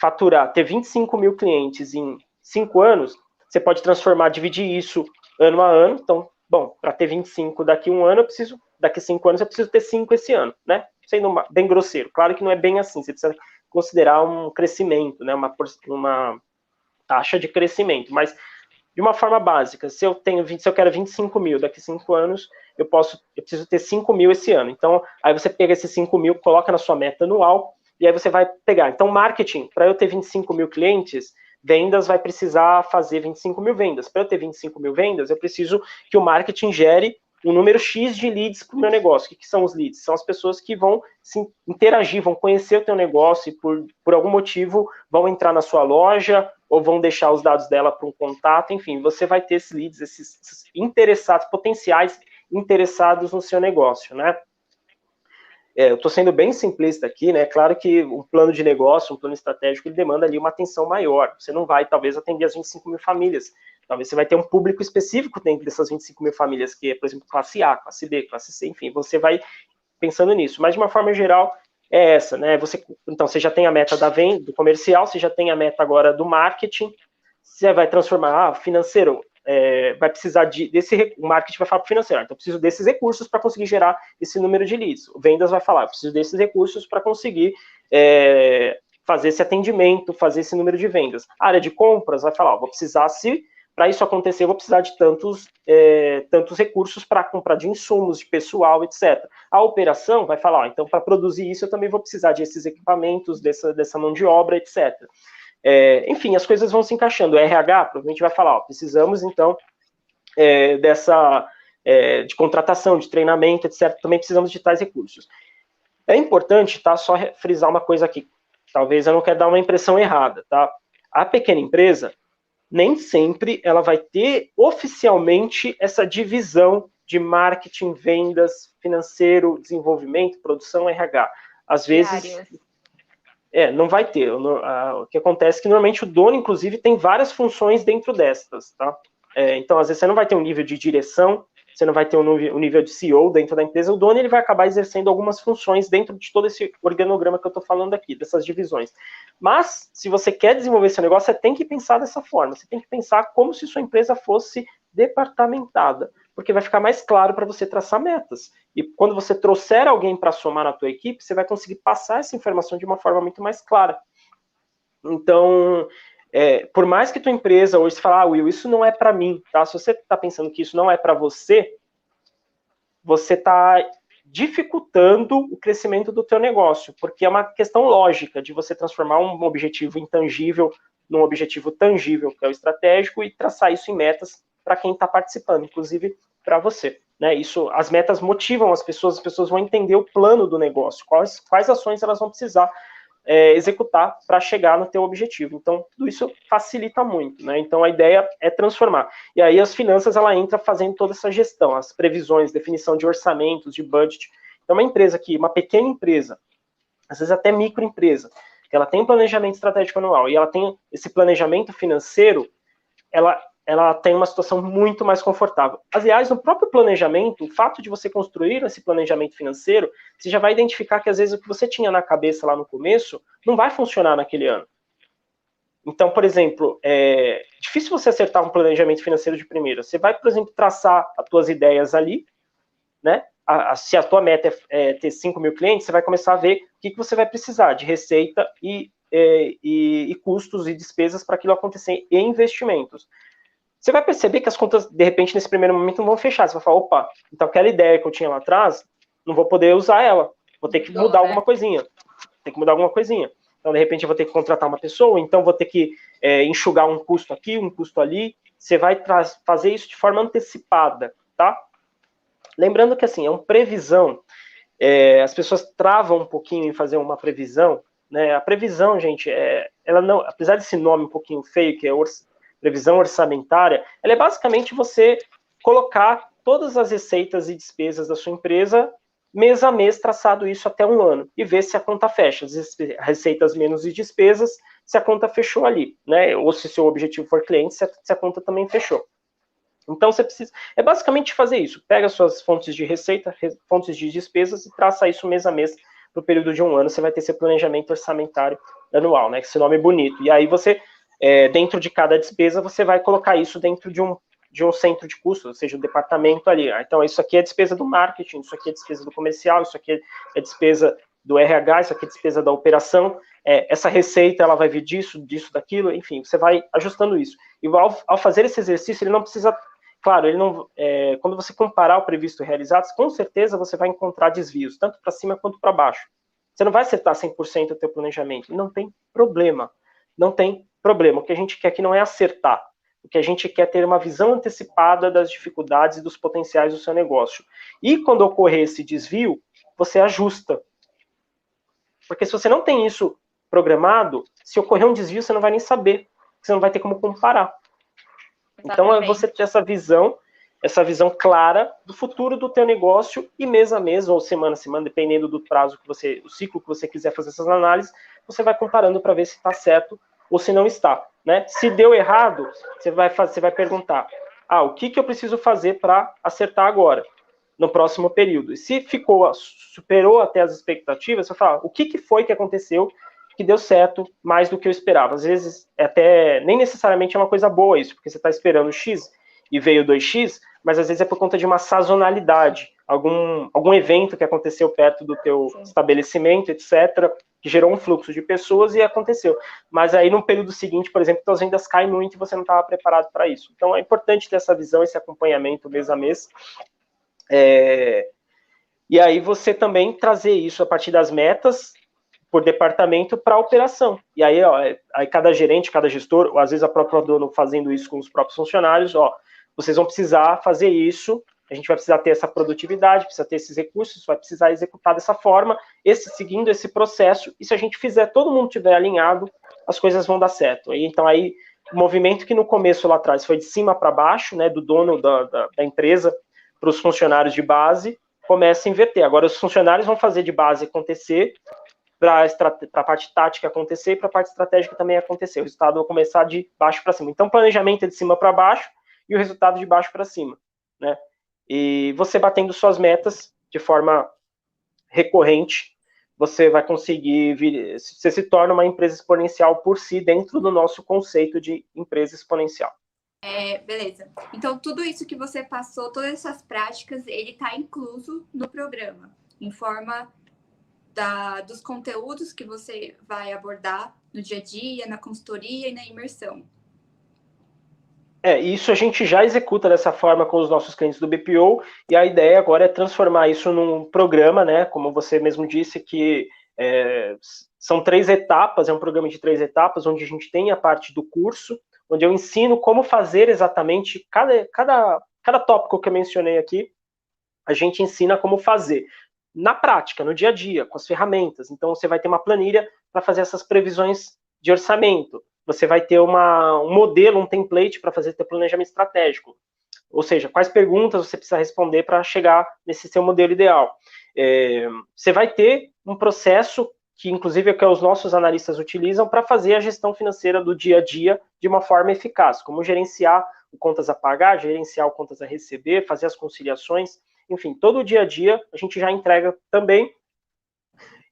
faturar, ter 25 mil clientes em 5 anos, você pode dividir isso ano a ano. Então, bom, para ter 25 daqui a um ano, daqui a 5 anos eu preciso ter 5 esse ano, né? Sendo bem grosseiro. Claro que não é bem assim, você precisa considerar um crescimento, né? Uma taxa de crescimento, mas de uma forma básica, se eu quero 25 mil daqui a 5 anos, eu preciso ter 5 mil esse ano. Então, aí você pega esses 5 mil, coloca na sua meta anual, e aí você vai pegar. Então, marketing, para eu ter 25 mil clientes, vendas vai precisar fazer 25 mil vendas. Para eu ter 25 mil vendas, eu preciso que o marketing gere um número X de leads para o meu negócio. O que são os leads? São as pessoas que vão se interagir, vão conhecer o teu negócio e por algum motivo vão entrar na sua loja ou vão deixar os dados dela para um contato. Enfim, você vai ter esses leads, esses interessados, potenciais interessados no seu negócio, né? Eu estou sendo bem simplista aqui, né? Claro que um plano de negócio, um plano estratégico, ele demanda ali uma atenção maior. Você não vai, talvez, atender as 25 mil famílias. Talvez você vai ter um público específico dentro dessas 25 mil famílias, que é, por exemplo, classe A, classe B, classe C, enfim. Você vai pensando nisso. Mas, de uma forma geral, é essa, né? Então, você já tem a meta da venda, do comercial, você já tem a meta agora do marketing, você vai transformar, financeiro, vai precisar desse, o marketing vai falar para o financeiro, então eu preciso desses recursos para conseguir gerar esse número de leads. O vendas vai falar, eu preciso desses recursos para conseguir fazer esse atendimento, fazer esse número de vendas. A área de compras vai falar, vou precisar, para isso acontecer, eu vou precisar de tantos recursos para comprar de insumos, de pessoal, etc. A operação vai falar, então para produzir isso eu também vou precisar desses equipamentos, dessa mão de obra, etc. Enfim, as coisas vão se encaixando. O RH provavelmente vai falar, precisamos então de contratação, de treinamento, etc. Também precisamos de tais recursos. É importante, tá, só frisar uma coisa aqui. Talvez eu não quero dar uma impressão errada, tá? A pequena empresa, nem sempre ela vai ter oficialmente essa divisão de marketing, vendas, financeiro, desenvolvimento, produção, RH. Às vezes, não vai ter. O que acontece é que normalmente o dono, inclusive, tem várias funções dentro destas, tá? Então, às vezes, você não vai ter um nível de direção, você não vai ter um nível de CEO dentro da empresa, o dono ele vai acabar exercendo algumas funções dentro de todo esse organograma que eu estou falando aqui, dessas divisões. Mas, se você quer desenvolver seu negócio, você tem que pensar dessa forma, você tem que pensar como se sua empresa fosse departamentada, porque vai ficar mais claro para você traçar metas. E quando você trouxer alguém para somar na tua equipe, você vai conseguir passar essa informação de uma forma muito mais clara. Então, por mais que tua empresa hoje fale, Will, isso não é para mim, tá? Se você está pensando que isso não é para você, você está dificultando o crescimento do teu negócio, porque é uma questão lógica de você transformar um objetivo intangível num objetivo tangível, que é o estratégico, e traçar isso em metas para quem está participando, inclusive para você. Né? As metas motivam as pessoas vão entender o plano do negócio, quais ações elas vão precisar executar para chegar no teu objetivo. Então, tudo isso facilita muito, né? Então, a ideia é transformar. E aí, as finanças, ela entra fazendo toda essa gestão, as previsões, definição de orçamentos, de budget. Então, uma empresa uma pequena empresa, às vezes até microempresa, que ela tem um planejamento estratégico anual e ela tem esse planejamento financeiro, ela tem uma situação muito mais confortável. Aliás, no próprio planejamento, o fato de você construir esse planejamento financeiro, você já vai identificar que às vezes o que você tinha na cabeça lá no começo não vai funcionar naquele ano. Então, por exemplo, é difícil você acertar um planejamento financeiro de primeira. Você vai, por exemplo, traçar as tuas ideias ali, né? Se a tua meta é ter 5 mil clientes, você vai começar a ver o que você vai precisar de receita e custos e despesas para aquilo acontecer e investimentos. Você vai perceber que as contas, de repente, nesse primeiro momento, não vão fechar. Você vai falar, opa, então aquela ideia que eu tinha lá atrás, não vou poder usar ela. Vou ter que mudar alguma coisinha. Então, de repente, eu vou ter que contratar uma pessoa, então vou ter que enxugar um custo aqui, um custo ali. Você vai fazer isso de forma antecipada, tá? Lembrando que, assim, é uma previsão. As pessoas travam um pouquinho em fazer uma previsão, né? A previsão, gente, ela não, apesar desse nome um pouquinho feio, que é previsão orçamentária, ela é basicamente você colocar todas as receitas e despesas da sua empresa mês a mês, traçado isso até um ano, e ver se a conta fecha, as receitas menos as despesas, se a conta fechou ali, né? Ou se seu objetivo for cliente, se a conta também fechou. Então, você precisa, basicamente fazer isso, pega suas fontes de receita, fontes de despesas e traça isso mês a mês no período de um ano, você vai ter seu planejamento orçamentário anual, né? Esse nome é bonito. E aí você dentro de cada despesa, você vai colocar isso dentro de um centro de custos, ou seja, o departamento ali. Então, isso aqui é despesa do marketing, isso aqui é despesa do comercial, isso aqui é despesa do RH, isso aqui é despesa da operação, essa receita, ela vai vir disso, daquilo, enfim, você vai ajustando isso. E ao fazer esse exercício, ele não precisa, claro, quando você comparar o previsto e o realizado, com certeza você vai encontrar desvios, tanto para cima quanto para baixo. Você não vai acertar 100% o teu planejamento, não tem problema. Não tem problema. O que a gente quer aqui não é acertar. O que a gente quer é ter uma visão antecipada das dificuldades e dos potenciais do seu negócio. E quando ocorrer esse desvio, você ajusta. Porque se você não tem isso programado, se ocorrer um desvio, você não vai nem saber. Você não vai ter como comparar. Exatamente. Então, é você ter essa visão clara do futuro do teu negócio e mês a mês, ou semana a semana, dependendo do prazo o ciclo que você quiser fazer essas análises, você vai comparando para ver se está certo ou se não está, né? Se deu errado, você vai perguntar, o que eu preciso fazer para acertar agora? no próximo período. E se superou até as expectativas, você vai falar, o que foi que aconteceu que deu certo mais do que eu esperava? Às vezes, até nem necessariamente é uma coisa boa isso, porque você está esperando X e veio 2X, mas às vezes é por conta de uma sazonalidade, algum evento que aconteceu perto do teu estabelecimento, etc., que gerou um fluxo de pessoas e aconteceu. Mas aí no período seguinte, por exemplo, as vendas caem muito e você não estava preparado para isso. Então é importante ter essa visão, esse acompanhamento mês a mês. E aí você também trazer isso a partir das metas por departamento para a operação. E aí, aí cada gerente, cada gestor, ou às vezes a própria dono fazendo isso com os próprios funcionários, vocês vão precisar fazer isso, a gente vai precisar ter essa produtividade, precisa ter esses recursos, vai precisar executar dessa forma, seguindo esse processo, e se a gente fizer, todo mundo estiver alinhado, as coisas vão dar certo. Então aí, o movimento que no começo lá atrás foi de cima para baixo, né, do dono da empresa para os funcionários de base, começa a inverter. Agora os funcionários vão fazer de base acontecer, para a parte tática acontecer e para a parte estratégica também acontecer. O resultado vai começar de baixo para cima. Então, planejamento é de cima para baixo e o resultado de baixo para cima, né? E você batendo suas metas de forma recorrente, você vai conseguir você se torna uma empresa exponencial por si dentro do nosso conceito de empresa exponencial. Beleza. Então, tudo isso que você passou, todas essas práticas, ele está incluso no programa, em forma dos conteúdos que você vai abordar no dia a dia, na consultoria e na imersão. Isso a gente já executa dessa forma com os nossos clientes do BPO, e a ideia agora é transformar isso num programa, né? Como você mesmo disse, que são 3 etapas, é um programa de 3 etapas, onde a gente tem a parte do curso, onde eu ensino como fazer exatamente cada tópico que eu mencionei aqui, a gente ensina como fazer. Na prática, no dia a dia, com as ferramentas. Então, você vai ter uma planilha para fazer essas previsões de orçamento. Você vai ter um modelo, um template para fazer seu planejamento estratégico. Ou seja, quais perguntas você precisa responder para chegar nesse seu modelo ideal. Você vai ter um processo que, inclusive, é o que os nossos analistas utilizam para fazer a gestão financeira do dia a dia de uma forma eficaz. Como gerenciar o contas a pagar, gerenciar o contas a receber, fazer as conciliações. Enfim, todo o dia a dia a gente já entrega também.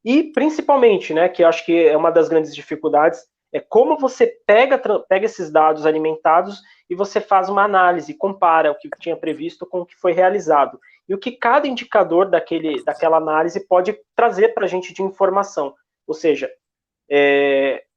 E, principalmente, né, que eu acho que é uma das grandes dificuldades, é como você pega esses dados alimentados e você faz uma análise, compara o que tinha previsto com o que foi realizado. E o que cada indicador daquela análise pode trazer para a gente de informação. Ou seja,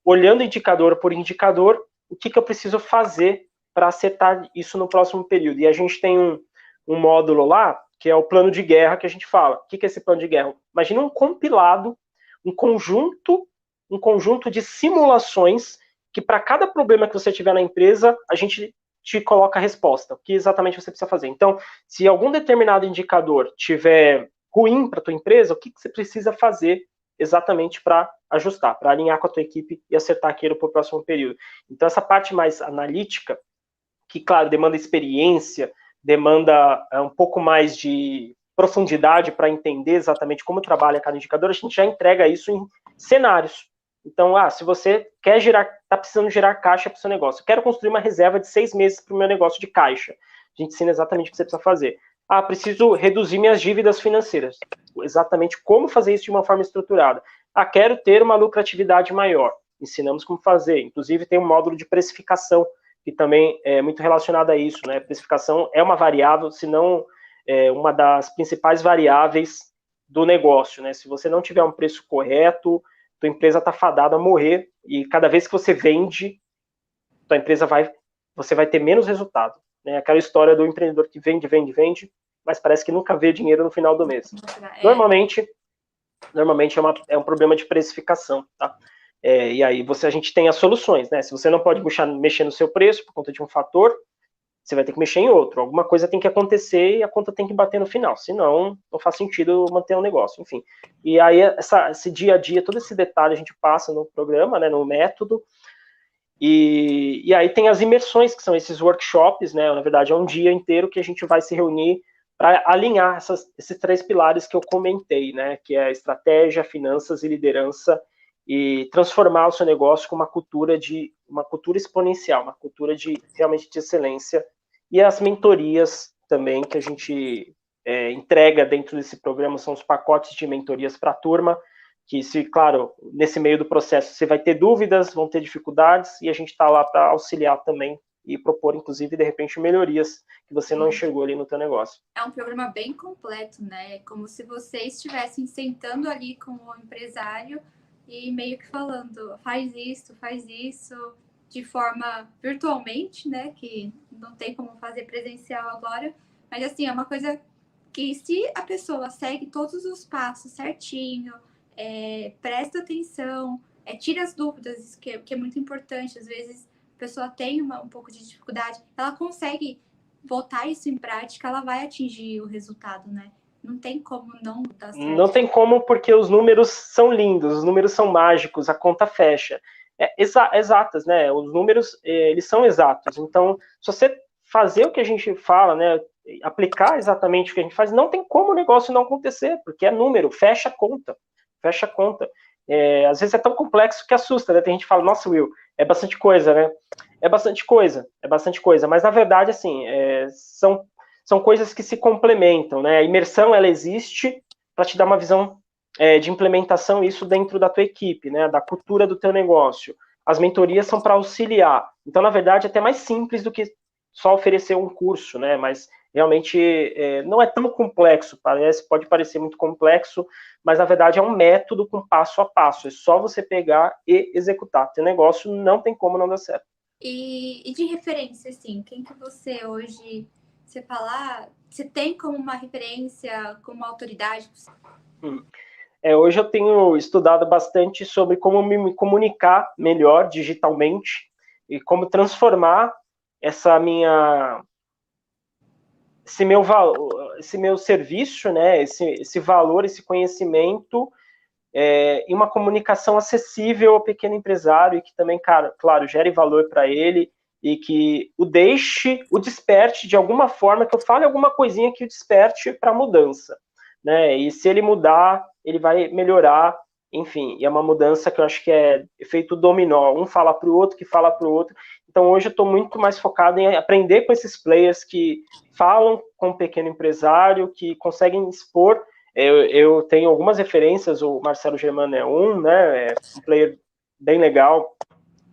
olhando indicador por indicador, o que eu preciso fazer para acertar isso no próximo período. E a gente tem um módulo lá, que é o plano de guerra que a gente fala. O que é esse plano de guerra? Imagina um compilado, um conjunto de simulações que para cada problema que você tiver na empresa, a gente te coloca a resposta, o que exatamente você precisa fazer. Então, se algum determinado indicador tiver ruim para a tua empresa, o que você precisa fazer exatamente para ajustar, para alinhar com a tua equipe e acertar aquilo para o próximo período. Então, essa parte mais analítica, que, claro, demanda experiência, demanda um pouco mais de profundidade para entender exatamente como trabalha cada indicador, a gente já entrega isso em cenários. Então, se você está precisando gerar caixa para o seu negócio, eu quero construir uma reserva de 6 meses para o meu negócio de caixa. A gente ensina exatamente o que você precisa fazer. Preciso reduzir minhas dívidas financeiras. Exatamente como fazer isso de uma forma estruturada. Quero ter uma lucratividade maior. Ensinamos como fazer. Inclusive, tem um módulo de precificação, que também é muito relacionado a isso, né? Precificação é uma variável, se não uma das principais variáveis do negócio, né? Se você não tiver um preço correto, tua empresa está fadada a morrer, e cada vez que você vende, tua empresa você vai ter menos resultado, né? Aquela história do empreendedor que vende, mas parece que nunca vê dinheiro no final do mês. Normalmente é um problema de precificação, tá? E aí a gente tem as soluções, né? Se você não pode mexer no seu preço por conta de um fator, você vai ter que mexer em outro. Alguma coisa tem que acontecer e a conta tem que bater no final. Senão, não faz sentido manter o negócio. Enfim. E aí, esse dia a dia, todo esse detalhe a gente passa no programa, né, no método. E aí tem as imersões, que são esses workshops, né? Na verdade, é um dia inteiro que a gente vai se reunir para alinhar esses 3 pilares que eu comentei, né? Que é estratégia, finanças e liderança, e transformar o seu negócio com uma cultura exponencial, uma cultura realmente de excelência. E as mentorias também que a gente entrega dentro desse programa são os pacotes de mentorias para a turma, que, claro, nesse meio do processo você vai ter dúvidas, vão ter dificuldades, e a gente está lá para auxiliar também e propor, inclusive, de repente, melhorias que você não enxergou ali no teu negócio. É um programa bem completo, né? Como se vocês estivessem sentando ali com o empresário e meio que falando, faz isso, de forma virtualmente, né? Que não tem como fazer presencial agora. Mas, assim, é uma coisa que se a pessoa segue todos os passos certinho, presta atenção, tira as dúvidas, que é muito importante. Às vezes a pessoa tem um pouco de dificuldade, ela consegue botar isso em prática, ela vai atingir o resultado, né? Não tem como não dar certo. Não tem como, porque os números são lindos, os números são mágicos, a conta fecha. Exatas, né? Os números, eles são exatos. Então, se você fazer o que a gente fala, né? Aplicar exatamente o que a gente faz, não tem como o negócio não acontecer, porque é número, fecha a conta. Fecha a conta. Às vezes é tão complexo que assusta, né? Tem gente que fala, nossa, Will, é bastante coisa, né? É bastante coisa, mas na verdade, assim, são coisas que se complementam, né? A imersão, ela existe para te dar uma visão de implementação, isso dentro da tua equipe, né? Da cultura do teu negócio. As mentorias são para auxiliar. Então, na verdade, é até mais simples do que só oferecer um curso, né? Mas realmente não é tão complexo, pode parecer muito complexo, mas na verdade é um método com passo a passo, é só você pegar e executar. Teu negócio não tem como não dar certo. E de referência, assim, quem que você hoje, você fala, você tem como uma referência, como uma autoridade? Hoje eu tenho estudado bastante sobre como me comunicar melhor digitalmente e como transformar esse meu serviço, né, esse valor, esse conhecimento em uma comunicação acessível ao pequeno empresário e que também, claro, gere valor para ele e que o desperte de alguma forma, que eu fale alguma coisinha que o desperte para mudança, né? E se ele mudar, ele vai melhorar, enfim, e é uma mudança que eu acho que é efeito dominó, um fala para o outro, que fala para o outro. Então hoje eu estou muito mais focado em aprender com esses players que falam com o pequeno empresário, que conseguem expor. Eu tenho algumas referências, o Marcelo Germano é né, um player bem legal,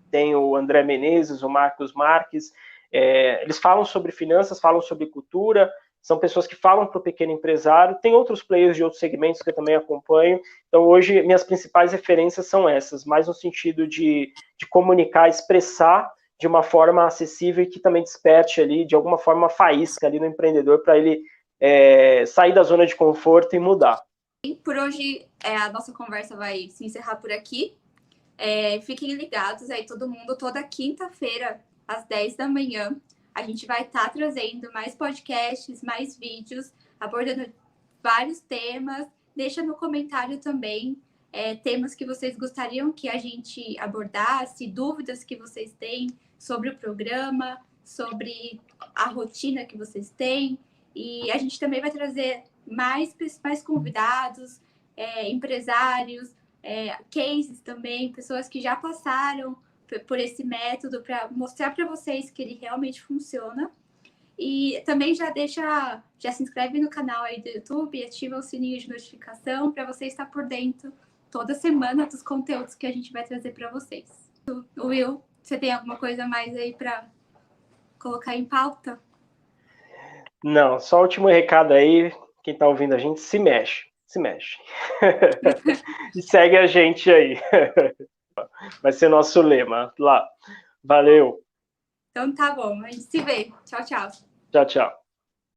tem o André Menezes, o Marcos Marques, eles falam sobre finanças, falam sobre cultura, são pessoas que falam para o pequeno empresário, tem outros players de outros segmentos que eu também acompanho, então hoje minhas principais referências são essas, mais no sentido de comunicar, expressar de uma forma acessível e que também desperte ali, de alguma forma, uma faísca ali no empreendedor para ele sair da zona de conforto e mudar. Por hoje, a nossa conversa vai se encerrar por aqui. Fiquem ligados aí, todo mundo, toda quinta-feira, às 10 da manhã, a gente vai estar trazendo mais podcasts, mais vídeos, abordando vários temas. Deixa no comentário também temas que vocês gostariam que a gente abordasse, dúvidas que vocês têm sobre o programa, sobre a rotina que vocês têm. E a gente também vai trazer mais convidados, empresários, cases também, pessoas que já passaram por esse método para mostrar para vocês que ele realmente funciona. E também já se inscreve no canal aí do YouTube, ativa o sininho de notificação para você estar por dentro toda semana dos conteúdos que a gente vai trazer para vocês. Will, você tem alguma coisa mais aí para colocar em pauta? Não, só o último recado aí, quem está ouvindo a gente, se mexe. E segue a gente aí. Vai ser nosso lema lá. Valeu. Então tá bom, a gente se vê. Tchau, tchau. Tchau, tchau.